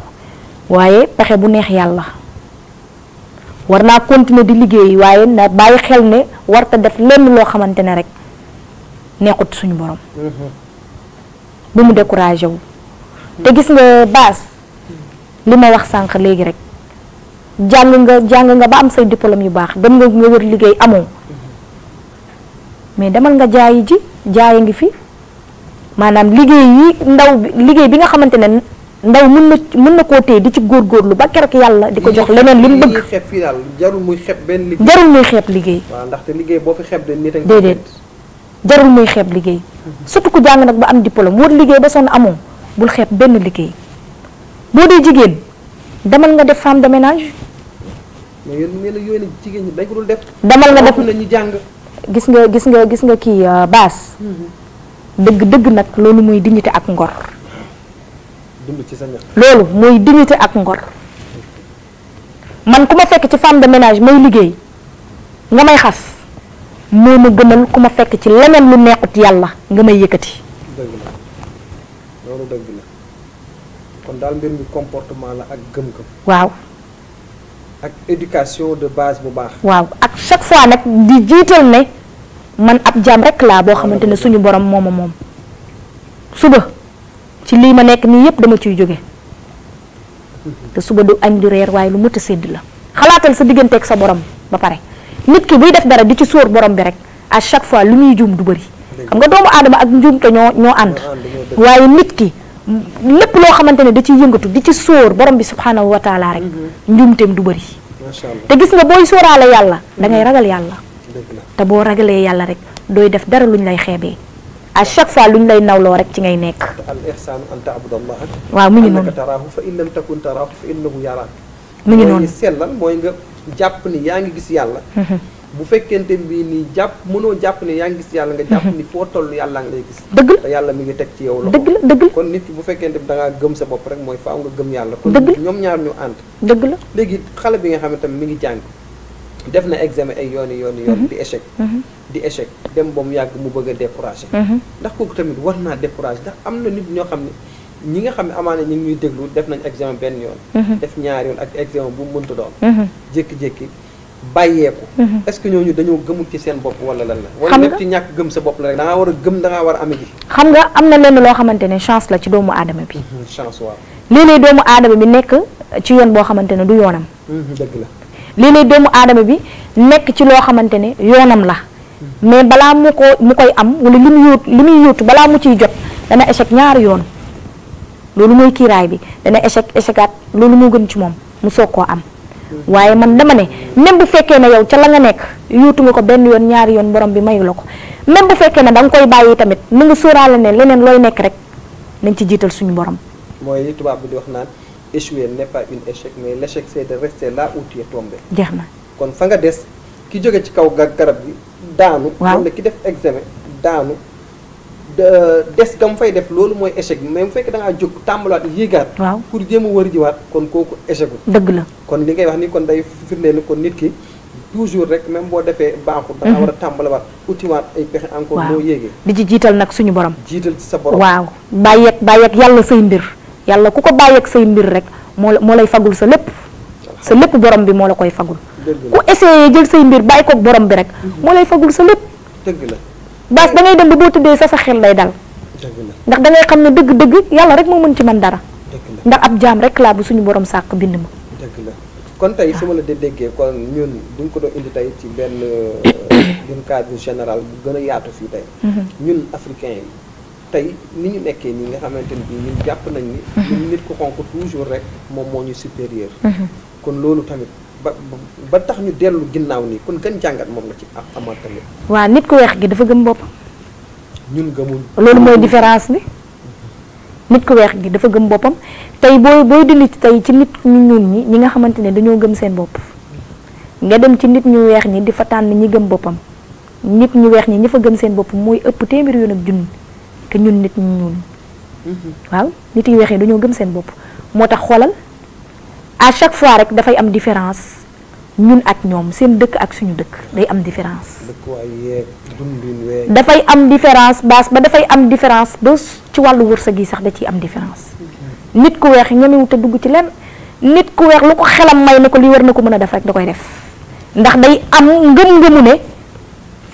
waaye pexe bu neex yàlla war naa continuer di liggéey waaye na bàyyi xel ne warta def lenn loo xamante ne rek neexut suñu borom. bu mu découragé wu. te gis nga baas li ma wax sànq léegi rek jàng nga ba am say diplôme yu baax dem nga wër liggéey amoo mais demal nga jaayi ji jaayi ngi fi maanaam liggéey bi nga xamante ne ndaw mën na koo téye di ci góorgóorlu ba keroog yàlla di ko jox leneen li mu bëgg.
xeeb fii daal jarul muy xeeb benn liggéey.
jarul muy xeeb liggéey.
waaw ndaxte liggéey boo fi xeeb de nit a ngi.
déedéet jarul muy xeeb liggéey. surtout ku jàng nag ba am diplôme wër liggéey ba sonn amoo bul xeeb benn liggéey boo dee jigéen demal nga def femme de ménage.
mais yéen jigéen ñi dañ ko dul def.
demal nga def
na ñu jàng.
gis nga kii baas. dëgg nag loolu mooy dignité ak ngor.
dund ci sa ñax.
loolu mooy dignité ak ngor man ku ma fekk ci femme de ménage may liggéey nga may xas moo ma gënal ku ma fekk ci leneen lu neexut yàlla nga may yëkkati.
dëgg la loolu dëgg la kon daal mbir mi comportement la ak gëm-gëm.
waaw.
ak éducation de base bu baax.
waaw ak chaque fois nag di jiital ne man ab jaam rek laa boo xamante ne suñu borom moom suba. ci lii ma nekk nii yëpp dama ciy jóge te suba du añ du reer waaye lu mët a sédd la xalaatal sa digganteeg sa borom ba pare nit ki buy def dara di ci sóor borom bi rek à chaque fois lu muy juum du bëri xam nga doomu aadama ak njuum te ñoo ànd waaye nit ki lépp loo xamante ne da ciy yëngatu di ci sóor borom bi subhanahu wa taala rek njuumteem du bëri te gis nga booy sóoraale yàlla da ngay ragal yàlla te boo ragalee yàlla rek dooy def dara luñ lay xeebee à chaque fois luñ lay nawloo rek ci ngay nekk.
al ihsaanu an ta'budallaha
waaw mi ngi noonu
annaka taraahu fa in lam takun taraahu fa innahu yaraak.
mi ngi noonu
mooy sellal mooy nga jàpp ni yaa ngi gis yàlla. bu fekkente bi nii mënoo jàpp ni yaa ngi gis yàlla nga jàpp ni foo toll yàlla nga lay gis.
dëgg la
te yàlla mi ngi teg ci yow loxo.
dëgg la
kon nit ki bu fekkente bi da ngaa gëm sa bopp rek mooy faaw nga gëm yàlla. kon ñoom ñaar ñu ànd.
dëgg la
léegi xale bi nga xam ne tamit mi ngi jàng def na examen ay yoon di échec dem ba mu yàgg mu bëgg a découragé ndax kooku tamit war naa découragé ndax am na nit ñoo xam ne ñi nga xam ne amaana ñu ngi ñuy déglu def nañ examen benn yoon def ñaari yoon ak examen bu mu mënta doon jékki-jékki bàyyeeku est-ce que ñooñu dañoo gëmul ci seen bopp wala lan la wala lépp ci ñàkk gëm sa bopp la rek da ngaa war a gëm da ngaa war a ame ji
xam nga am na lenn loo xamante ne chance la ci doomu aadama bi
chance waaw
léeg-léeg doomu aadama bi nekk ci yoon boo xamante ne du yoonam
dëgg la
léeg-léeg doomu aadama bi nekk ci loo xamante ne yoonam la mais balaa mu koy am wala li muy yóotu balaa mu ciy jot dana échec ñaari yoon loolu mooy kiiraay bi dana échecaat loolu moo gën ci moom mu soog koo am waaye man dama ne même bu fekkee ne yow ca la nga nekk yóotu nga ko benn yoon ñaari yoon borom bi mayu la ko même bu fekkee ne da nga koy bàyyi tamit ni nga sóoraale ne leneen looy nekk rek nañ ci jiital suñu borom.
mooy li tubaab bi di wax naan échouer n'est pas un échec mais l'échec c'est de rester là où tu es tombé.
jeex na
kon fa nga des ki jóge ci kaw garab gi daanu.
waaw
wala ki def examen daanu des ga mu fay def loolu mooy échec bi mais bu fekkee da ngaa jóg tàmbalaat yéegaat.
waaw
pour jéem a wër jiwaat kon kooku échec gu.
dëgg la
kon li ngay wax ni kon day firndeel ni kon nit ki toujours rek même boo defee baaxul. da ngaa war a tàmbalawaat utiwaat ay pexe encore. moo yéegee
di ci jiital nag suñu borom.
jiital ci sa borom.
waaw bàyyeeg yàlla say mbir yàlla ku ko bàyyeeg say mbir rek moo lay fagul sa lépp. sa lépp borom bi moo la koy fagul. ku essayé jël say mbir bàyyi koog borom bi rek. moo lay fagul sa lépp.
dëgg la
baas da ngay dem ba boo tëddee sa xel lay dal. ndax da ngay xam ne dëgg-dëgg yàlla rek moo mën ci man dara. ndax ab jaam rek laa bu suñu borom sàkk bind ma.
dëgg la kon tey su ma la déggee kon ñun duñ ko doon indi tey ci benn d'une cadre général bu gën a yaatu fii tey. ñun africains yi tey ni ñu nekkee nii nga xamante ni bii ñun jàpp nañ ni. ñun nit ku xonk toujours rek moom moo ñu supérieur. kon loolu tamit ba tax ñu dellu ginnaaw nii kon gën jàngat moom la ci amaat tamit.
waa nit ku weex gi dafa gëm boppam.
ñun gëmul.
loolu mooy différence bi nit ku weex gi dafa gëm boppam tey booy dindi tey ci nit ñu ñuul ñi nga xamante ne dañoo gëm seen bopp nga dem ci nit ñu weex ñi di fa tànn ñi gëm boppam nit ñu weex ñi fa gëm seen bopp mooy ëpp téeméer yoon ak junni que ñun nit ñu ñuul waaw nit yu weex yi dañoo gëm seen bopp moo tax xoolal à chaque fois rek dafay am différence ñun ak ñoom seen dëkk ak suñu dëkk day am différence. dafay am différence baas ba dafay am différence ba ci wàllu wërsëg yi sax da ciy am différence. nit ku weex ñemewut a dugg ci lenn nit ku weex lu ko xelam may ne ko lii war na ko mën a def rek da koy def ndax day am ngëm-ngëmu ne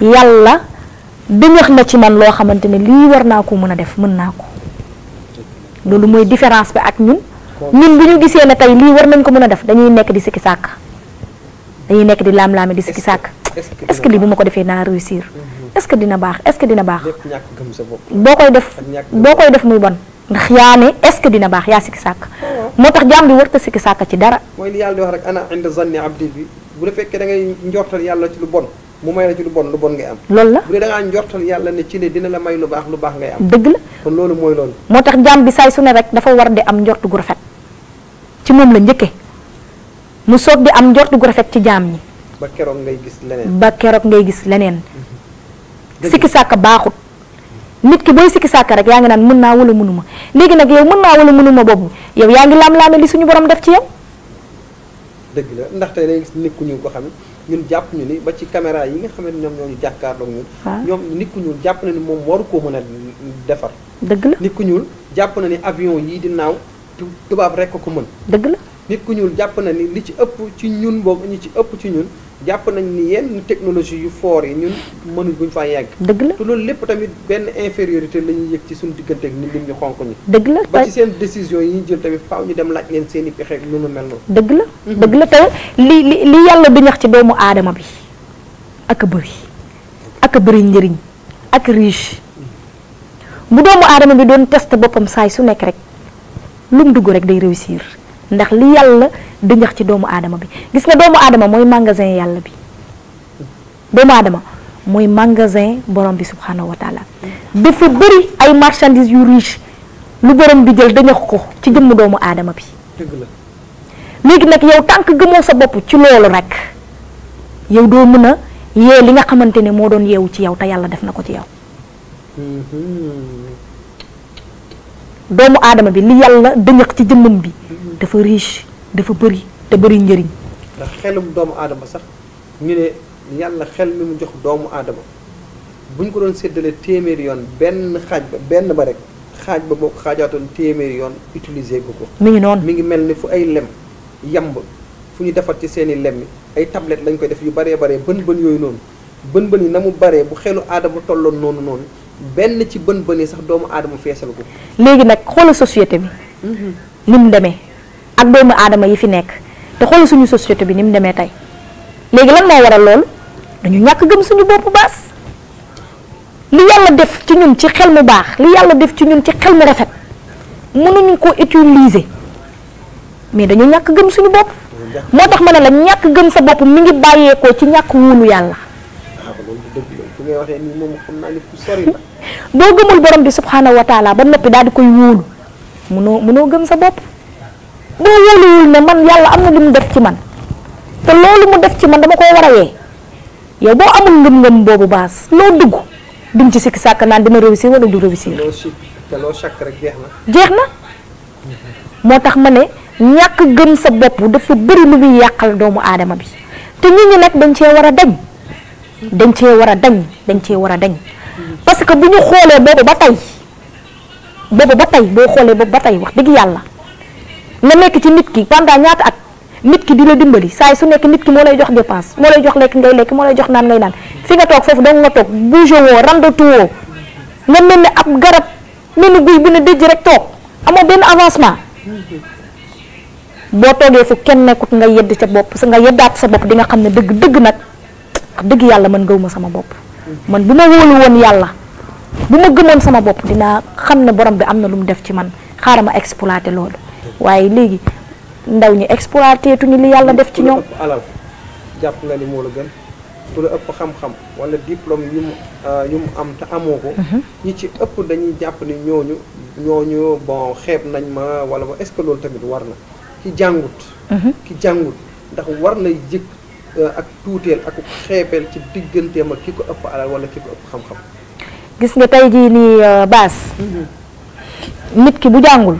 yàlla dëñëx na ci man loo xamante ne lii war naa ko mën a def mën naa ko loolu mooy différence bi ak ñun bu ñu gisee ne tey lii war nañ ko mën a def dañuy nekk di sikki sàkk dañuy nekk di laam-laame di sikki sàkk est-ce que lii bu ma ko defee naa réussir est-ce que dina baax est-ce que dina baax boo koy def muy bon ndax yaa ne est-ce que dina baax yaa sikki sàkk moo tax jaam bi warta sikki sàkk ci dara
mooy li yàlla di wax rek ana inda zanni abdi bi bu la fekkee da ngay njortal yàlla ci lu bon mu may la ci lu bon ngay am
loolu la
bu dee da ngaa njortal yàlla ne ci ne dina la may lu baax ngay am
dëgg la
kon loolu mooy loolu
moo tax jaam bi saay su ne rek dafa war di am njort gu rafet ci moom la njëkke mu soog di am njort gu rafet ci jaam ñi
ba keroog ngay gis leneen sikki sàkk baaxut nit ki booy sikki sàkk rek yaa ngi naan mën naa wala mënuma léegi nag yow mën naa wala mënuma boobu yow yaa ngi laam-laame li suñu borom def ci yow dëgg la ndaxte day gis nit ku ñuul ko xam ñun jàpp ñu ni ba ci caméra yi nga xam ne ñoom ñoo ñu jàkkaarloog ñoom nit ku ñuul jàpp na ni moom waru koo mën a defar
dëgg la
nit ku ñuul jàpp na ni avion yii di naaw tubaab rek ko mën
dëgg la
nit ku ñuul jàpp na ni li ci ëpp ci ñun boobu ñi ci ëpp ci ñun jàpp nañ ni yenn technologie yu fort yi ñun mënuñ buñ faa yegg
dëgg la
te loolu lépp tamit benn infériorité la ñuy yëg ci suñu diggante ak nit ñu xonk ñi
dëgg la
ba ci seen décision yi ñu jël tamit faaw ñu dem laaj leen seen i pexe lu nu mel noonu
dëgg la dëgg la te li yàlla du ñax ci doomu aadama bi ak a bëri njëriñ ak riche bu doomu aadama bi doon test boppam saay su nekk rek lu mu dugg rek day réussir ndax li yàlla di ñax ci doomu aadama bi gis nga doomu aadama mooy magasin yàlla bi doomu aadama mooy magasin borom bi subhanahu wa taala dafa bëri ay marchandises yu riche lu borom bi jël dañax ko ci jëmm doomu aadama bi
dëgg la
léegi nag yow tant que gëmoo sa bopp ci loolu rek yow doo mën a yee li nga xamante ne moo doon yeewu ci yow te yàlla def na ko ci yow doomu aadama bi li yàlla dañax ci jëmmam bi dafa riche dafa bëri te bëri njëriñ
ndax xelum doomu aadama sax ñu ne yàlla xel mi mu jox doomu aadama bu ñu ko doon séddale téeméeri yoon benn ba rek xaaj ba boo ko xaajaatoon téeméeri yoon utiliser gu ko
mi ngi noonu
mi ngi mel ni fu ay lem yamb fu ñu defar ci seeni lem ay tablette lañ koy def yu baree baree bën yooyu noonu bën yi na mu baree bu xelu aadama tolloon noonu benn ci bën yi sax doomu aadama feesal ko
léegi nag xoolal société bi ni mu demee ak doomu aadama yi fi nekk te xoolal suñu société bi ni mu demee tey léegi lan moo waral loolu dañu ñàkk gëm suñu bopp baas li yàlla def ci ñun ci xel mu baax li yàlla def ci ñun ci xel mu rafet mënuñu ko utiliser mais dañu ñàkk gëm suñu bopp moo tax ma ne la ñàkk gëm sa bopp mi ngi bàyyeekoo ci ñàkk wóolu yàlla boo gëmul borom bi subhanahu wa taala ba noppi daal di koy wóolu mënoo gëm sa bopp boo wóoluwul ne man yàlla am na li mu def ci man te loolu mu def ci man dama koo war a yee yow boo amul ngëm-ngëm boobu baas loo dugg duñ ci sikki sàkk naan dina réussir wala du réussir jeex na moo tax ma ne ñàkk gëm sa bopp dafa bëri lu muy yàqal doomu aadama bi te nit ñi nag dañ cee war a dañ parce que bu ñu xoolee boobu ba tey boo xoolee boobu ba tey wax dëgg yàlla nga nekk ci nit ki pendant ñaata at nit ki di la dimbali saa su nekk nit ki moo lay jox dépense moo lay jox lekk ngay lekk moo lay jox naan ngay naan fi nga toog foofu dong nga toog bouge woo randatu woo nga mel ne ab garab mel ni guy bi ne dëj rek toog amoo benn avancement boo toogee fu kenn nekkut nga yedd sa bopp nga yeddaat sa bopp di nga xam ne dëgg nag dëgg yàlla man gëwuma sama bopp man bu ma wóolu woon yàlla bu ma gëmoon sama bopp dinaa xam ne borom bi am na lu mu def ci man xaaral ma exploité loolu waaye léegi ndaw ñi exploité tuñu li yàlla def ci ñoom.
ëpp alal jàpp nga ni moo la gën ku la ëpp xam-xam wala diplôme yu mu am te amoo ko. ñi ci ëpp dañuy jàpp ni ñooñu bon xeeb nañ ma wala ba est-ce que loolu tamit war na ki jàngut. ki jàngut ndax war na jëkk ak tuuteel ak xeebeel ci digganteem ak ki ko ëpp alal wala ki ko ëpp xam-xam.
gis nga tey jii nii baas. nit ki bu jàngul.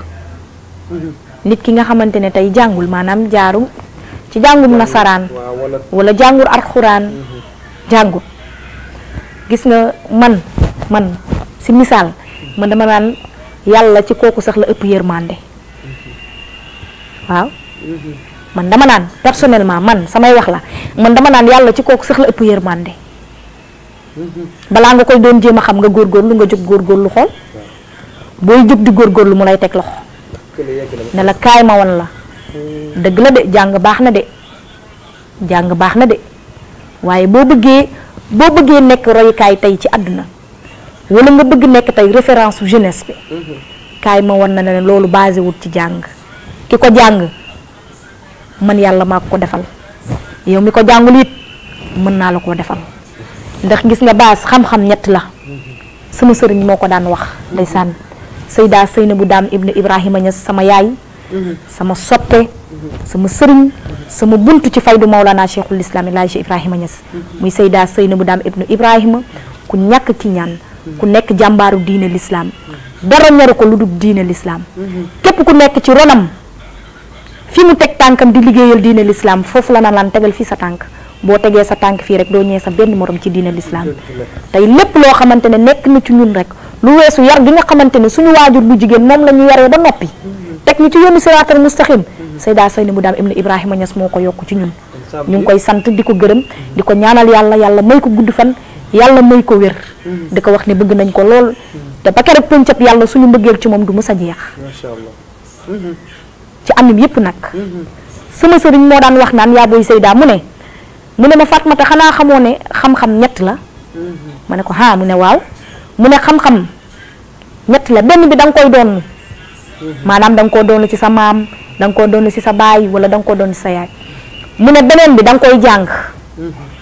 nit ki nga xamante ne tey jàngul maanaam jaarum ci jàngum nasaraan. wala jàngur alxuraan. jàngut gis nga man si misaal man dama naan yàlla ci kooku sax la ëpp yërmande waaw. man dama naan personnellement man samay wax la man dama naan yàlla ci kooku sax la ëpp yërmande balaa nga koy doon jéem a xam nga góorgóorlu nga jóg góorgóorlu xool booy jóg di góorgóorlu mu lay teg loxo ne la kaay ma won la dëgg la de jàng baax na de waaye boo bëggee nekk royukaay tey ci àdduna wala nga bëgg nekk tey référence su jeunesse bi kaay ma won na ne loolu basé wut ci jàng ki ko jàng man yàlla maa ko defal yow mi ko jàngul it mën naa la koo defal ndax gis nga baas xam-xam ñett la sama sëriñ moo ko daan wax ndeysaan Seyda Seynabou Dame ibnu Ibrahima Niass sama yaay sama soppe sama sëriñ sama buntu ci faydu Maulana Cheikhul Islam El Hadji Ibrahima Niass muy Seyda Seynabou Dame ibnu Ibrahima ku ñàkk ki ñaan ku nekk jàmbaaru diine l'islam dara ñoru ko lu dul diine l'islam képp ku nekk ci ronam fi mu teg tànkam di liggéeyal diine l'islam foofu la na laan tegal fii sa tànk boo tegee sa tànk fii rek doo ñëwee sa benn morom ci diine l'islam tey lépp loo xamante ne nekk na ci ñun rek lu weesu yar gi nga xamante ne suñu waajur bu jigéen moom la ñu yaree ba noppi teg ñu ci yoonu siraatal mustaqim Seyda Seynabou Dame ibnu Ibrahima Niass moo ko yokk ci ñun ñu ngi koy sant di ko gërëm di ko ñaanal yàlla may ko gudd fan yàlla may ko wér di ko wax ne bëgg nañ ko lool te ba keroog pëncëb yàlla suñu mbëggeel ci moom du mës a jeex
masha Allah
ci anam yépp nag sama sëriñ moo daan wax naan yaa booy Seyda mu ne ma Fatmata xanaa xamoo ne xam-xam ñett la ma ne ko mu ne waaw mu ne xam-xam ñett la benn bi da nga koy doon maanaam da nga koo doon ci sa maam da nga koo doon ci sa baay wala da nga koo doon ci sa yaay mu ne beneen bi da nga koy jàng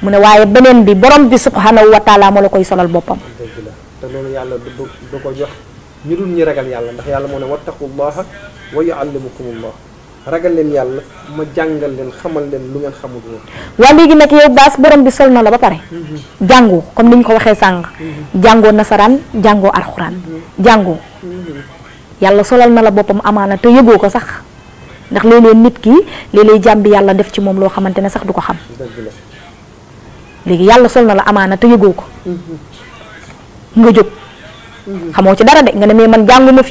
mu ne waaye beneen bi borom bi subhanahu wa taala moo la koy solal boppam
dëgg la te loolu yàlla du ko jox ñu dul ñi ragal yàlla ndax yàlla moo ne wattaqullaha wa yuallimukumullah ragal leen yàlla ma jàngal leen xamal leen lu ngeen xamul woon
waa léegi nag yow baas borom bi sol na la ba pare jàngoo comme ni ñu ko waxee sànq jàngoo nasaraan jàngoo alxuraan jàngoo yàlla solal na la boppam amaana te yëgoo ko sax ndax léeg-léeg nit ki léeg-léeg jàmm bi yàlla def ci moom loo xamante ne sax du ko xam léegi yàlla sol na la amaana te yëgoo ko nga jóg xamoo ci dara de nga ne mais man jànguma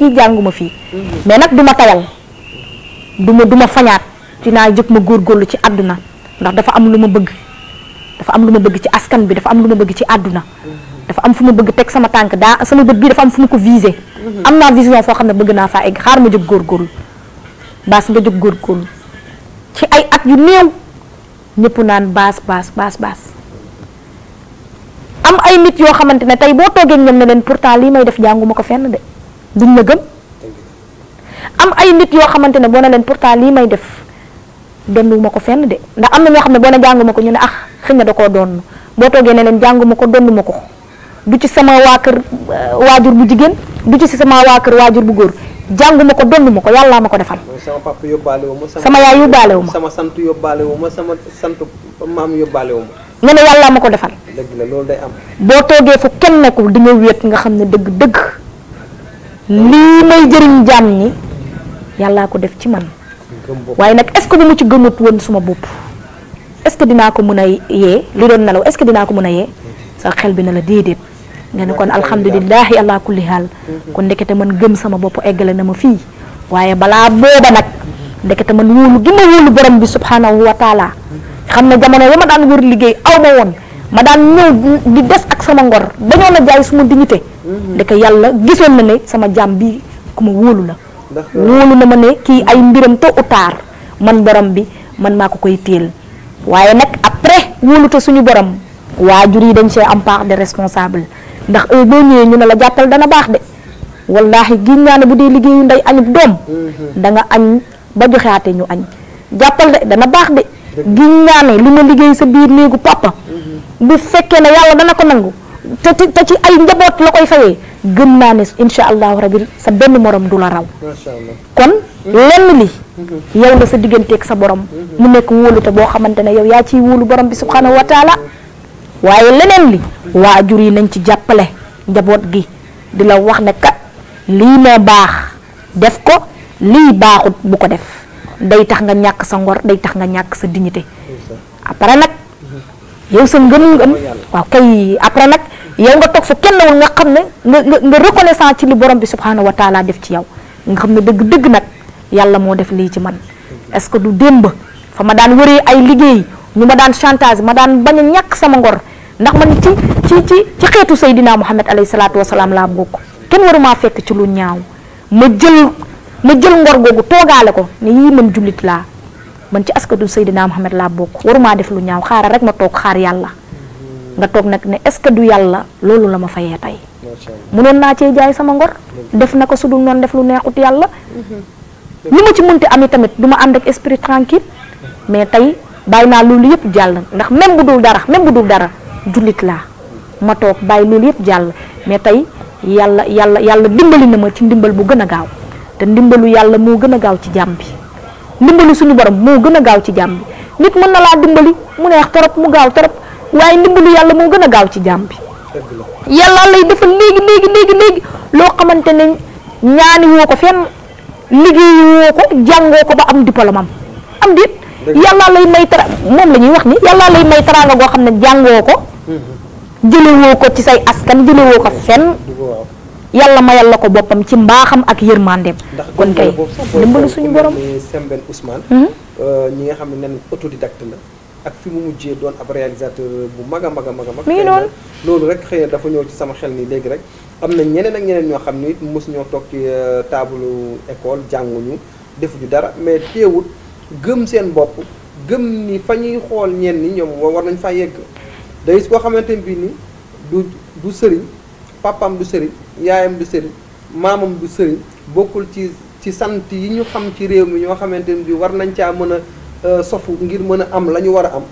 fii mais nag du ma tayal du ma fañaat dinaa jóg ma góorgóorlu ci àdduna ndax dafa am lu ma bëgg ci askan bi dafa am lu ma bëgg ci àdduna dafa am fu ma bëgg teg sama tànk sama bët bii dafa am fu ma ko visé am naa vision foo xam ne bëgg naa faa egg xaar ma jóg góorgóorlu baas nga jóg góorgóorlu ci ay at yu néew ñëpp naan baas am ay nit yoo xamante ne tey boo toogee ñoom ne leen pourtant lii may def jànguma ko fenn de duñ la gëm am ay nit yoo xamante ne boo ne leen pourtant lii may def donnuma ko fenn de ndax am na ñoo xam ne boo ne jànguma ko ñu ne xëy na da koo doon boo toogee ne leen jànguma ko donnuma ko du ci sama waa kër waajur bu jigéen du ci sama waa kër waajur bu góor jànguma ko donnuma ko yàllaa ma ko defal.
sama papa yóbbaale wu ma
sama yaay yóbbaale wu ma
sama sant yóbbaale wu ma sama sant maam yóbbaale wu ma.
nga ne yàllaa ma ko defal.
dëgg la loolu day am.
boo toogee fu kenn nekkul di nga wéet nga xam ne dëgg lii may jëriñ jaam ñi yàllaa ko def ci man waaye nag est-ce que bu mu ci gëmut woon suma bopp est-ce que dinaa ko mën a yee li doon nelaw est-ce que dinaa ko mën a yee sa xel bi na la déedéet nga ne kon alhamdulilahi ala kulli haal kon ndekete man gëm sama bopp eggale na ma fii waaye balaa booba nag ndekete man wóolu gi ma wóolu borom bi subhanahu wa taala xam ne jamono ya ma daan wër liggéey aw ma woon ma daan ñëw di des ak sama ngor dañoo na jaay suma dignité ndeke yàlla gisoon na ne sama jaam bi ku ma wóolu la wóolu na ma ne kii ay mbiram tôt ou tard man borom bi man maa ko koy téel waaye nag après wóolute suñu borom waajur yi dañ see am part de responsable ndax boo ñëwee ñu ne la jàppal dana baax de wallahi giñ naa ne bu dee liggéeyu nday añub doom da nga añ ba joxaate ñu añ jàppal de dana baax de giñ naa ne li ma liggéey sa biir néegu papa bu fekkee ne yàlla dana ko nangu te ci ay njaboot la koy fayee gëm naa ne insha allahu rabbi sa benn morom du la raw kon lenn li yow la sa digganteeg sa borom mu nekk wóolute boo xamante ne yow yaa ciy wóolu borom bi subhanahu wa taala waaye leneen li waajur yi nañ ci jàppale njaboot gi di la wax ne kat lii moo baax def ko lii baaxut bu ko def day tax nga ñàkk sa ngor day tax nga ñàkk sa dignité après nag yow sa ngëm-ngëm waaw kay après nag yow nga toog fa kenn wul nga xam ne nga reconnaissant ci li borom bi subhanahu wa taala def ci yow nga xam ne dëgg-dëgg nag yàlla moo def lii ci man est-ce que du démb fa ma daan wëree ay liggéey ñu ma daan chantage ma daan bañ a ñàkk sama ngor ndax man ci xeetu Seydina Muhammad alayhi salaatu wasalaam laa bokk kenn waruma fekk ci lu ñaaw ma jël ngor googu toogaale ko ne yii man jullit laa man ci askatu Seydina Muhammad laa bokk waruma def lu ñaaw xaaral rek ma toog xaar yàlla nga toog nag ne est-ce que du yàlla loolu la ma fayee tey mënoon naa cee jaay sama ngor def na ko su dul noonu def lu neexut yàlla lu ma ci munti ami tamit du ma ànd ak esprit tranquille mais tey bàyyi naa loolu yëpp jàll ndax même bu dul dara jullit laa ma toog bàyyi loolu yëpp jàll mais tey yàlla dimbali na ma ci ndimbal bu gën a gaaw te ndimbalu yàlla moo gën a gaaw ci jàmm bi ndimbalu suñu borom moo gën a gaaw ci jàmm bi nit mën na laa dimbali mu neex torop mu gaaw torop waaye ndimbalu yàlla moo gën a gaaw ci jàmm bi yàlla lay defal léegi loo xamante ne ñaani woo ko fenn liggéeyi woo ko jàngoo ko ba am diplôme am déet yàlla lay may moom la ñuy wax ni yàlla lay may teraanga goo xam ne jàngoo ko jëlewoo ko ci say askan jëlewoo ko fenn yàlla mayal la ko boppam ci mbaaxam ak yërmandeem kon kay dimbalu suñu borom
Sembène Ousmane ñi nga xam ne nen autodidacte la ak fi mu mujjee doon ab réalisateur bu mag a mag
mi ngi noonu
loolu rek xëy na dafa ñëw ci sama xel nii léegi rek am na ñeneen ak ñeneen ñoo xam ni mos ñoo toog ci table école jànguñu defuñu dara mais teewul gëm seen bopp gëm ni fa ñuy xool ñenn ñi ñoom war nañ faa yegg day gis koo xamante ne bii ni du sëriñ papam du sëriñ yaayam du sëriñ maamam du sëriñ bokkul ci sant yi ñu xam ci réew mi ñoo xamante ne bii war nañ caa mën a sofu ngir mën a am la ñu war a am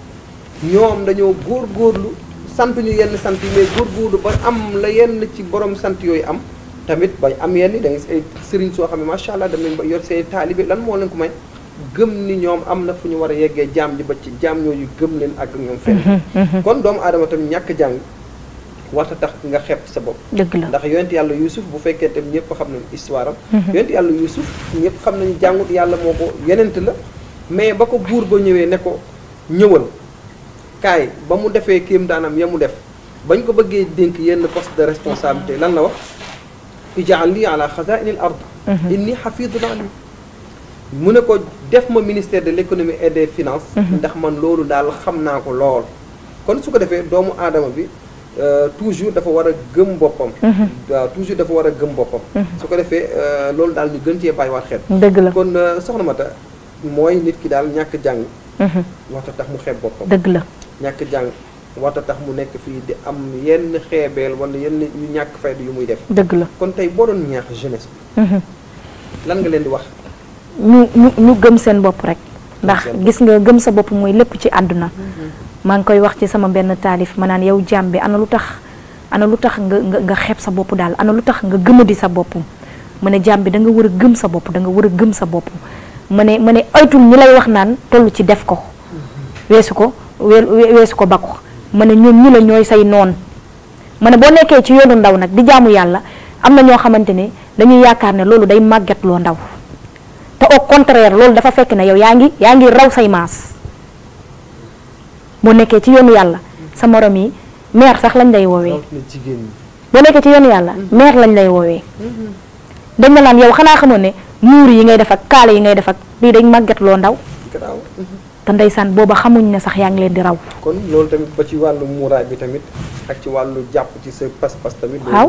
ñoom dañoo góorgóorlu sant ñu yenn sant yi mais góorgóorlu ba am la yenn ci borom sant yooyu am tamit bañ am yenn da ngay ay sëriñ soo xam ne macha allah dem nañ ba yor seen taalibe lan moo leen ko may gëm ni ñoom am na fu ñu war a yeggee jaam ji ba ci jaam ñooyu gëm leen ak ñoom fenn kon doomu aadama tamit ñàkk jàng warta tax nga xeeb sa bopp
dëgg la
ndax yonent yàlla Yuusuf bu fekkee tam ñëpp xam nañu histoire am yonent yàlla Yuusuf ñëpp xam nañu jàngut yàlla moo ko yonent la mais ba ko buur ba ñëwee ne ko ñëwal kaay ba mu defee kéem daanam ya mu def bañ ko bëggee dénk yenn poste de responsabilité lan la wax ijaal lii ala xazaa'inil ard inni xafidun alim mu ne ko def ma ministère de l'économie et des finances ndax man loolu daal xam naa ko lool kon su ko defee doomu aadama bi toujours dafa war a gëm boppam waaw toujours dafa war a gëm boppam su ko defee loolu daal ñu gën cee bàyyiwaat xel
dëgg la
kon soxna Mata mooy nit ki daal ñàkk jàng waxta tax mu xeeb boppam
dëgg la
ñàkk jàng waxta tax mu nekk fii di am yenn xeebeel wala yenn yu ñàkk fayda yu muy def
dëgg la
kon tey boo doon ñaax jeunesse bi lan nga leen di wax
ñu gëm seen bopp rek ndax gis nga gëm sa bopp mooy lépp ci àdduna maa ngi koy wax ci sama benn taalif ma naan yow jaam bi ana lu tax nga xeeb sa bopp daal ana lu tax nga gëmadi sa bopp ma ne jaam bi da nga war a gëm sa bopp da nga war a gëm sa bopp ma ne oytul ñi lay wax naan toll ci def ko weesu ko ba ko ma ne ñoom ñi la ñooy say noon ma ne boo nekkee ci yoonu ndaw nag di jaamu yàlla am na ñoo xamante ne dañuy yaakaar ne loolu day màgget loo ndaw te au contraire loolu dafa fekk ne yow yaa ngi raw say maas boo nekkee ci yoonu yàlla sa morom yi meer sax lañ lay woowee boo nekkee ci yoonu yàlla meer lañ lay woowee dañ la naan yow xanaa xamoon ne muur yi ngay def ak kaala yi ngay def ak lii dañ màgget loo ndaw te ndeysaan booba xamuñ ne sax yaa ngi leen di raw
kon loolu tamit ba ci wàllu muuraay bi tamit ak ci wàllu jàpp ci sa pas-pas tamit
waaw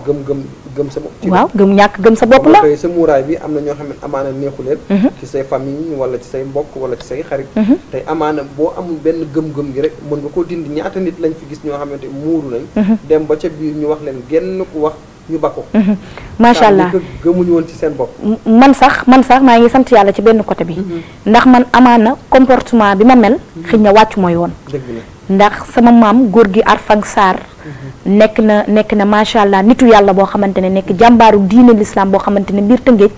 gëm sa bopp
waaw ñàkk gëm sa bopp la
tey sa muuraay bi am na ñoo xam ne amaana neexu leen ci say famille wala ci say mbokk wala ci say xarit tey amaana boo amul benn gëm-gëm gi rek mën nga koo dindi ñaata nit lañ fi gis ñoo xamante muuru nañ dem ba ca biir ñu wax leen genn ku wax ñu ba ko.
macha allah
gëmuñu woon ci seen bopp.
man sax maa ngi sant yàlla ci benn côté bi. ndax man amaana comportement bi ma mel. xëy na wàccu mooy woon. ndax sama maam góor gi Arfang Sarr. nekk na macha allah nitu yàlla boo xamante ne nekk jàmbaaru diine l'islam boo xamante ne biir Tëngéej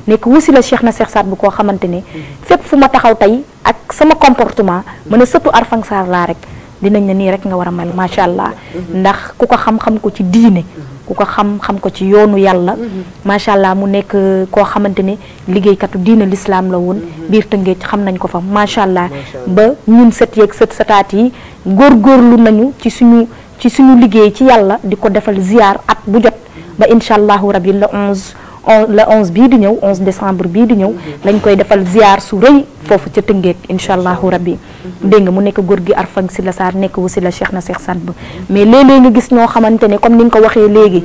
nekk wasila Cheikh na Cheikh Saad bu koo xamante ne fépp fu ma taxaw tey ak sama comportement mën a sëtu Arfang Sarr laa rek dinañ ne nii rek nga war a mel macha allah ndax ku ko xam-xam ko ci diine ku ko xam-xam ko ci yoonu yàlla macha allah mu nekk koo xamante ne liggéeykatu diine l'islam la woon biir Tëngéej xam nañ ko fa macha allah ba ñun sët yeeg sëtaat yi góorgóorlu nañu ci suñu liggéey ci yàlla di ko defal ziar at bu jot ba incha allahu rabi le 11 bii di ñëw 11 décembre bii di ñëw lañ koy defal ziar su rëy foofu ca Tëngéej incha allahu rabi dégg nga mu nekk góor gi Arfang Sylla Sarr nekk wasila Cheikh na Cheikh Saad Bou mais léeg-léeg nga gis ñoo xamante ne comme ni nga ko waxee léegi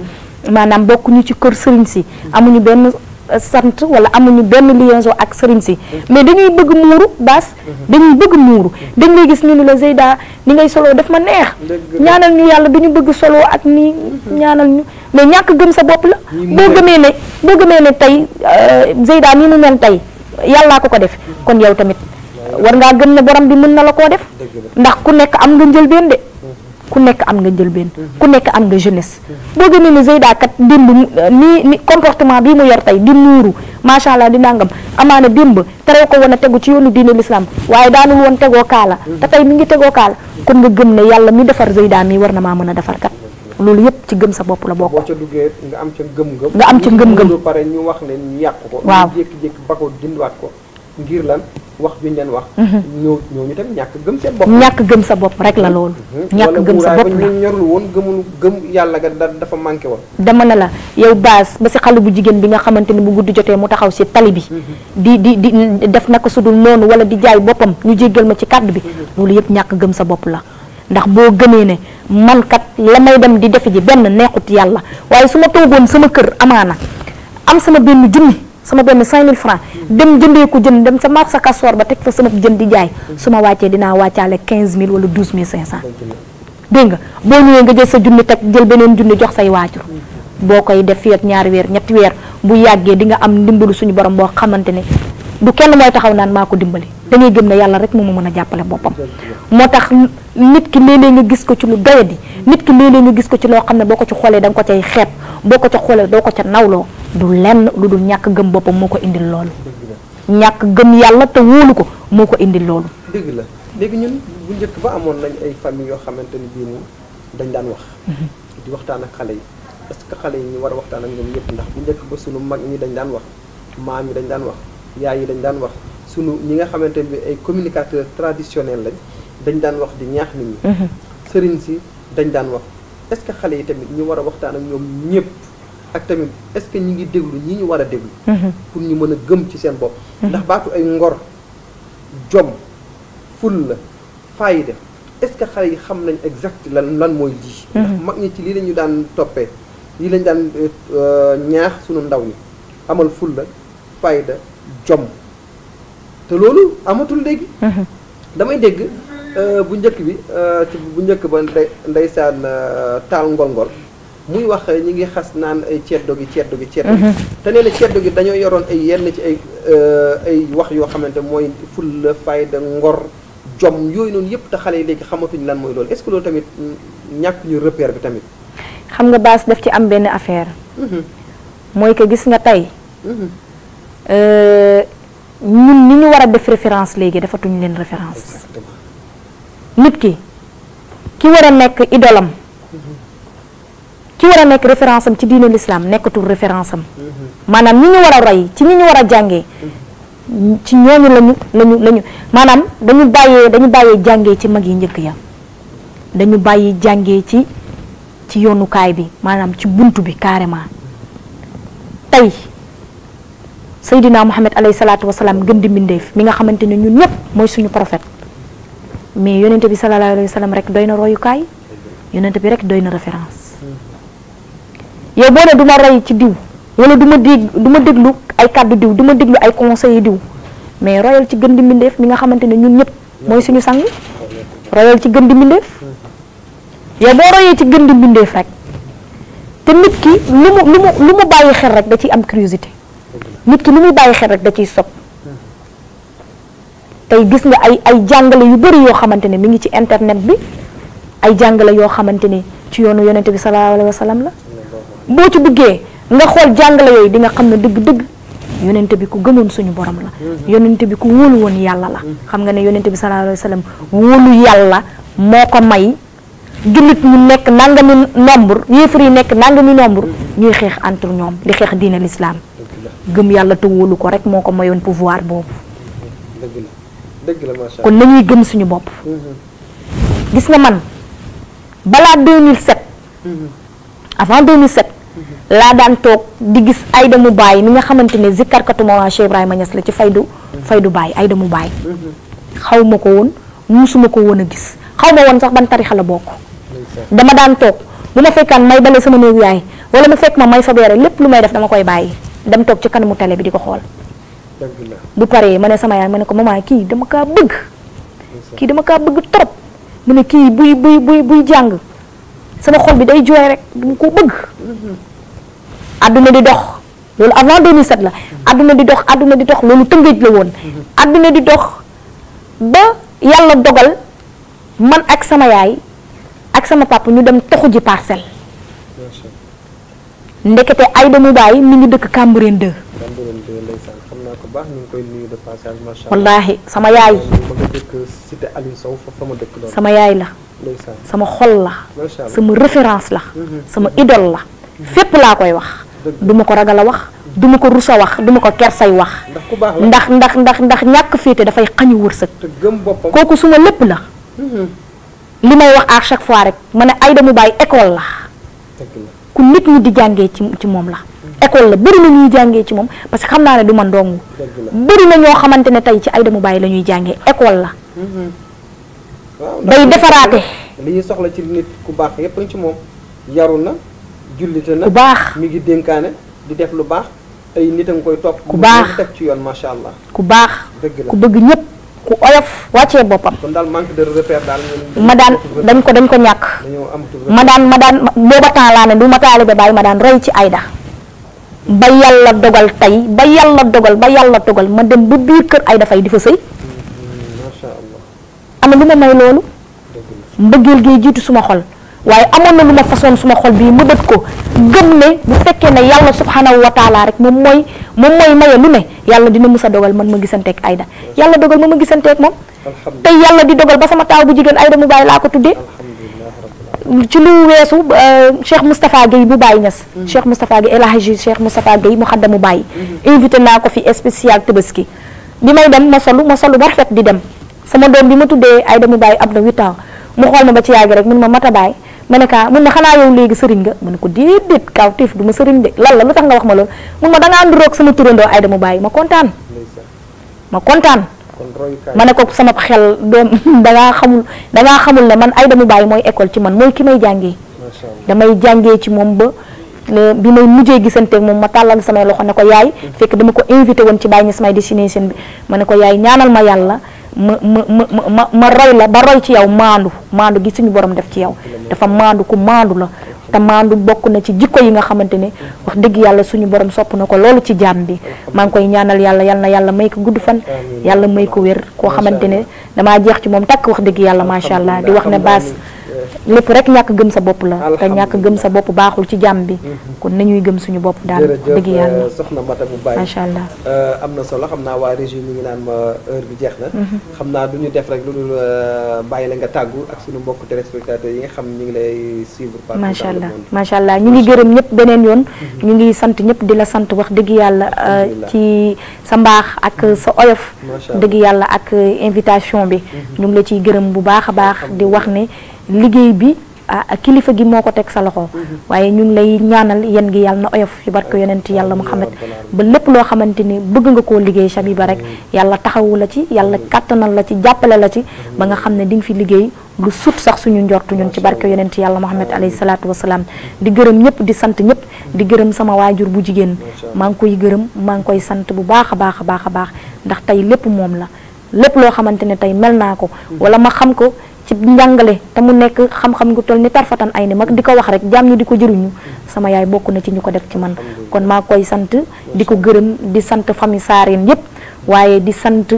maanaam bokkuñu ci kër sëriñ si amuñu benn sant wala amuñu benn liaison ak sëriñ si mais dañuy bëgg muuru baas dañuy bëgg muuru dañ lay gis ñu ni la Zeyda ni ngay solo daf ma neex ñaanal ñu yàlla duñu bëgg solo ak ni ñaanal ñu mais ñàkk gëm sa bopp la boo gëmee ne tey Zeyda ni mu mel tey yàllaa ko def kon yow tamit war ngaa gëm ne borom bi mën na la koo def ndax ku nekk am nga njëlbeen de ku nekk am nga njëlbeen ku nekk am nga jeunesse boo gëmee ne Zeyda kat démb ni comportement bii mu yor tey di muuru macha allah di nangam amaana démb terew ko woon a tegu ci yoonu diine l'islam waaye daanul woon tegoo kaala te tey mi ngi tegoo kaala kon nga gëm ne yàlla mi defar Zeyda mi war na maa mën a defar kat loolu yëpp ci gëm sa bopp la bokk.
boo ca duggee nga am ca ngëm-ngëm.
nga am ca ngëm-ngëm
ba pare ñu wax ne ñu yàq ko.
waaw
ñu jékki-jékki ba ko dindiwaat ko ngir lan wax juñ leen wax. ñooñu tam ñàkk gëm seen bopp.
ñàkk gëm sa bopp rek la loolu. ñàkk gëm sa bopp la
wala ñorul woon gëm yàlla ga dafa manqué woon.
dama ne la yow baas ba si xale bu jigéen bi nga xamante ni bu guddi jotee mu taxaw si tali bi. di def naka sudul noonu wala di jaay boppam ñu jéggal ma ci kàddu bi. loolu yëpp ñàkk gëm sa bopp la. ndax boo gëmee ne man kat la may dem di defe ji benn neexut yàlla waaye su ma toogoon sama kër amaana am sama benn junni sama benn 5000 francs dem jëndee ko jën dem sa marché Castor ba teg fa sama jën di jaay su ma wàccee dinaa wàccaale 15000 wala 12500 dégg nga boo ñëwee nga jël sa junni teg jël beneen junni jox say waajur boo koy def fii ak ñaari weer ñetti weer bu yàggee di nga am ndimbalu suñu borom boo xamante ne du kenn mooy taxaw naan maa ko dimbali da ngay gëm ne yàlla rek moo ma mën a jàppale boppam moo tax nit ki léeg-léeg nga gis ko ci lu doyadi nit ki léeg-léeg nga gis ko ci loo xam ne boo ko ci xoolee da nga ko cay xeeb boo ko ca xoolee doo ko ca nawloo du lenn lu dul ñàkk gëm boppam moo ko indil loolu ñàkk gëm yàlla te wóolu ko moo ko indil loolu
dëgg la léegi ñun bu njëkk ba amoon nañ ay famille yoo xamante ni bii nii dañ daan wax di waxtaan ak xale yi est-ce que xale yi ñu war a waxtaan ak ñoom yëpp ndax bu njëkk ba sunu mag ñi dañ daan wax maam yi dañ daan wax yaay yi dañ daan wax sunu ñi nga xamante ni ay communicateurs traditionnels lañ dañ daan wax di ñaax nit ñi sëriñ si dañ daan wax est-ce que xale yi tamit ñu war a waxtaan ak ñoom ñëpp ak tamit est-ce que ñi ngi déglu ñi ñu war a déglu pour ñu mën a gëm ci seen bopp ndax baatu ay ngor jom fulla fayda est-ce que xale yi xam nañ exact lan mooy lii ndax mag ñi ci lii la ñu daan toppee lii lañu daan ñaax sunu ndaw ñi amal fulla fayda jom te loolu amatul léegi damay dégg bu njëkk bi bu njëkk ba ndeysaan taal ngol-ngol muy wax ñi ngi xas naan ay ceddo gi te nee na ceddo gi dañoo yoroon ay yenn ci ay wax yoo xamante mooy fulla fayda ngor jom yooyu noonu yëpp te xale yi léegi xamatuñ lan mooy loolu est-ce que loolu tamit ñàkk ñu repère bi tamit
xam nga baas daf ci am benn affaire mooy que gis nga tey ñun ni ñu war a def référence léegi defatuñu leen référence nit ki war a nekk idolam ki war a nekk référence am ci diine l'islam nekkatul référence am maanaam ñi ñu war a roy ci ñi ñu war a jàngee ci ñooñu lañu maanaam dañu bàyyee jàngee ci mag yi njëkk ya dañu bàyyi jàngee ci yoonukaay bi maanaam ci buntu bi carrément tey Seydina Muhammad alayhi salaatu wasalaam gën di mbindeef mi nga xamante ne ñun ñëpp mooy suñu prophète mais yonente bi sallallahu alayhi wa sallam rek doy na royukaay yonente bi rek doy na référence yow boo ne du ma roy ci diw wala du ma déglu ay kàddu diw du ma déglu ay conseils diw mais royal ci gën di mbindeef mi nga xamante ne ñun ñëpp mooy suñu sang royal ci gën di mbindeef yow boo royee ci gën di mbindeef rek te nit ki lu mu bàyyi xel rek da ciy am curiosité nit ki lu muy bàyyi xel rek da ciy sob tey gis nga ay jàngale yu bëri yoo xamante ne mi ngi ci internet bi ay jàngale yoo xamante ne ci yoonu yonente bi sallallahu alayhi wa sallam la boo ci duggee nga xool jàngale yooyu di nga xam ne dëgg-dëgg yonente bi ku gëmoon suñu borom la yonente bi ku wóolu woon yàlla la xam nga ne yonente bi sallallahu alayhi wa sallam wóolu yàlla moo ko may jullit ñu nekk nangami nombre yéefar yi nekk nangami nombre ñuy xeex entre ñoom di xeex diine l'islam gëm yàlla te wóolu ko rek moo ko mayoon pouvoir boobu kon nañuy gëm suñu bopp gis nga man balaa 2007 avant 2007 laa daan toog di gis Aïda mu Baye mi nga xamante ne zikkarkatu Mawlana Cheikh Ibrahima Niass la ci faydu Baye Aïda mu Baye xaw ma ko woon musuma ko woon a gis xaw ma woon sax ban tarixa la bokk dama daan toog bu ma fekkaan may bale sama néegu yaay wala mu fekk ma may fa beere lépp lu may def dama koy bàyyi dem toog ci kanamu télé bi di ko xool bu paree ma ne sama yaay ma ne ko maman kii dama kaa bëgg trop mu ne kii buy jàng sama xol bi day jooy rek dama ko bëgg adduna di dox loolu avant 2007 la adduna di dox loolu Tëngéej la woon adduna di dox ba yàlla dogal man ak sama yaay ak sama papa ñu dem toxu ji Parcelles ndekete Aïda mu Baye mi ngi dëkk Cambérène 2 wallaahi sama yaay sama yaay la sama xol la sama référence la sama idole la fépp laa koy wax duma ko ragal a wax duma ko rus a wax duma ko kersay wax ndax ñàkk féete dafay xañu wërsëg kooku suma lépp la li may wax à chaque fois rek ma ne Aïda mu Baye école la ku nit ñi di jàngee ci moom la école la bëri na ñuy jàngee ci moom parce que xam naa ne du man dong bëri na ñoo xamante ne tey ci Aïda mu Baye la ñuy jàngee école la day defaraate
li ñuy soxla ci nit ku baax yépp ci moom yaru na jullite na
ku baax
mi ngi dénkaane di def lu baax ay nit a nga koy topp
ku baax
teg ci yoon macha allah
ku baax ku bëgg ñëpp ku oyof wàccee boppam
kon daal manque de repère daal
ma daan dañ ko ñàkk ma daan booba temps laa ne du ma taalibe Baye ma daan roy ci Aïda ba yàlla dogal tey ba yàlla dogal ma dem ba biir kër Aïda Faye di fa sëy
macha allah
am na lu ma may loolu mbëggeel gee jiitu suma xol waaye amoon na lu ma façon suma xol bii mëbët ko gëm ne bu fekkee ne yàlla subhanahu wa taala rek moom mooy maye lu ne yàlla dina mës a dogal man ma gisanteeg Aïda yàlla dogal ma gisanteeg moom tey yàlla di dogal ba sama taaw bu jigéen Aïda mu Baye laa ko tuddee ci lu weesu Cheikh Moustapha Guèye bu Baye Niass Cheikh Moustapha Guèye El Hadji Cheikh Moustapha Guèye mu xaddamu Baye invité naa ko fi spécial Tabaski bi may dem ma solu ba rafet di dem sama doom bi ma tuddee Aïda mu Baye am na 8 ans mu xool ma ba ci yàgg rek mun ma Mata Baye ma ne ka mun ma xanaa yow léegi sëriñ nga ma ne ko déedéet kaw tiif du ma sëriñ de lan la lu tax nga wax ma loolu mun ma dangaa nduroog sama turandoo Aïda mu Baye ma kontaan ma ne ko sama xel doom dangaa xamul ne man Aïda mu Baye mooy école ci man mooy ki may jàngee damay jàngee ci moom ba bi may mujjee gisanteeg moom ma tàllal samay loxo ne ko yaay fekk dama ko invité woon ci Baye Niass may destination bi ma ne ko yaay ñaanal ma yàlla ma roy la ba roy ci yow maandu gi suñu borom def ci yow dafa maandu ku maandu la te maandu bokk na ci jikko yi nga xamante ne wax dëgg yàlla suñu borom sopp na ko loolu ci jaam bi maa ngi koy ñaanal yàlla yal na yàlla may ko gudd fan yàlla may ko wér koo xamante ne damaa jeex ci moom takk wax dëgg yàlla macha allah di wax ne baas lépp rek ñàkk gëm sa bopp la te ñàkk gëm sa bopp baaxul ci jàmm bi kon nañuy gëm suñu bopp daal dëgg yàlla
soxna Mata mu Baye
macha allah
am na solo xam naa waa régie mi ngi naan ma heure bi jeex na xam naa du ñu def rek lu dul bàyyi la nga tàggu ak suñu mbokk téléspectateurs yi nga xam ñu ngi lay suivre
macha allah ñu ngi gërëm ñëpp beneen yoon ñu ngi sant ñëpp di la sant wax dëgg yàlla ci sa mbaax ak sa oyof dëgg yàlla ak invitation bi ñu ngi la ciy gërëm bu baax a baax di wax ne liggéey bi kilifa gi moo ko teg sa loxo waaye ñu ngi lay ñaanal yéen gi yàlla na oyof ci barke yonent yàlla Muhammad ba lépp loo xamante ni bëgg nga koo liggéey Chabiba rek yàlla taxawu la ci yàlla kàttanal la ci jàppale la ci ba nga xam ne di nga fi liggéey lu sut sax suñu njortu ñun ci barke yonent yàlla Muhammad alayhi salaatu wasalaam di gërëm ñëpp di sant ñëpp di gërëm sama waajur bu jigéen maa ngi koy gërëm maa ngi koy sant bu baax a baax a baax a baax ndax tey lépp moom la lépp loo xamante ne tey mel naa ko wala ma xam ko ci njàngale te mu nekk xam-xam gu toll ni tarfatan ay ni mag di ko wax rek jaam ñi di ko jëriñu sama yaay bokk na ci ñu ko def ci man kon maa koy sant di ko gërëm di sant famille Saareen yépp waaye di sant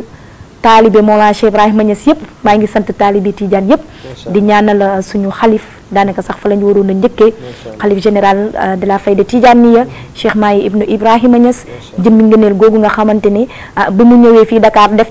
taalibe Mawlana Cheikh Ibrahima Niass yëpp maa ngi sant taalibe Tidiane yëpp di ñaanal suñu xalif daanaka sax fa la ñu waroon a njëkkee xalif général de la Fayda Tidianiya Cheikh Mahi ibnu Ibrahima Niass jëmmi ngëneel googu nga xamante ni bi mu ñëwee fii Dakar def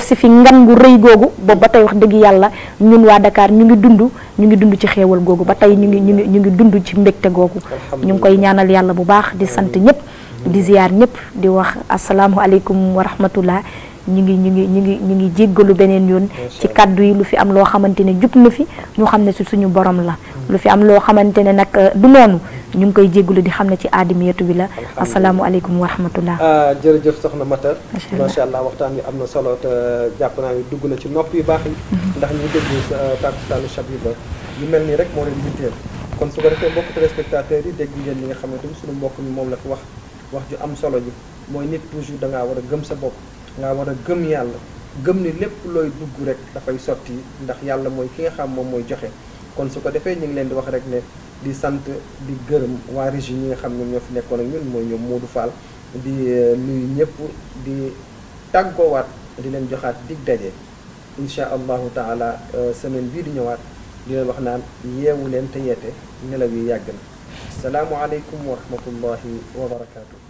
si fi ngan gu rëy googu boobu ba tey wax dëgg yàlla ñun waa Dakar ñu ngi dund ci xéewal googu ba tey ñu ngi dund ci mbégte googu ñu ngi koy ñaanal yàlla bu baax di sant ñëpp di ziyaar ñëpp di wax asalaamualeykum wa rahmatullah ñu ngi jéggalu beneen yoon ci kaddu yi lu fi am loo xamante ne jub na fi ñu xam ne si suñu borom la lu fi am loo xamante ne nag du noonu ñu ngi koy jéggalu di xam ne ci aadamiyatu bi la asalaamualeykum wa rahmatullah
jërëjëf soxna Matar macha allah waxtaan wi am na solo te jàpp naa ni dugg na ci nopp yu baax yi ndax ñu déglu takkusaanu Chabiba yu mel nii rek moo leen yitteel kon su ko defee mbokk téléspectateurs yi dégg ngeen li nga xam ne tam suñu mbokk mi moom la fi wax ju am solo ji mooy nit toujours da ngaa war a gëm sa bopp nga war a gëm yàlla gëm ni lépp looy dugg rek dafay sotti ndax yàlla mooy ki nga xam moom mooy joxe kon su ko defee ñu ngi leen di wax rek ne di sant di gërëm waa régie ñi nga xam ne ñoo fi nekkoon ak ñun mooy ñoom Modou Fall di nuyu ñëpp di tàggoowaat di leen joxaat dig daje insha allahu taala semaine bii di ñëwaat di leen wax naan yeewu leen te yeete nelaw yi yàgg na salaamualeykum wa rahmatullahi wa barakaatu.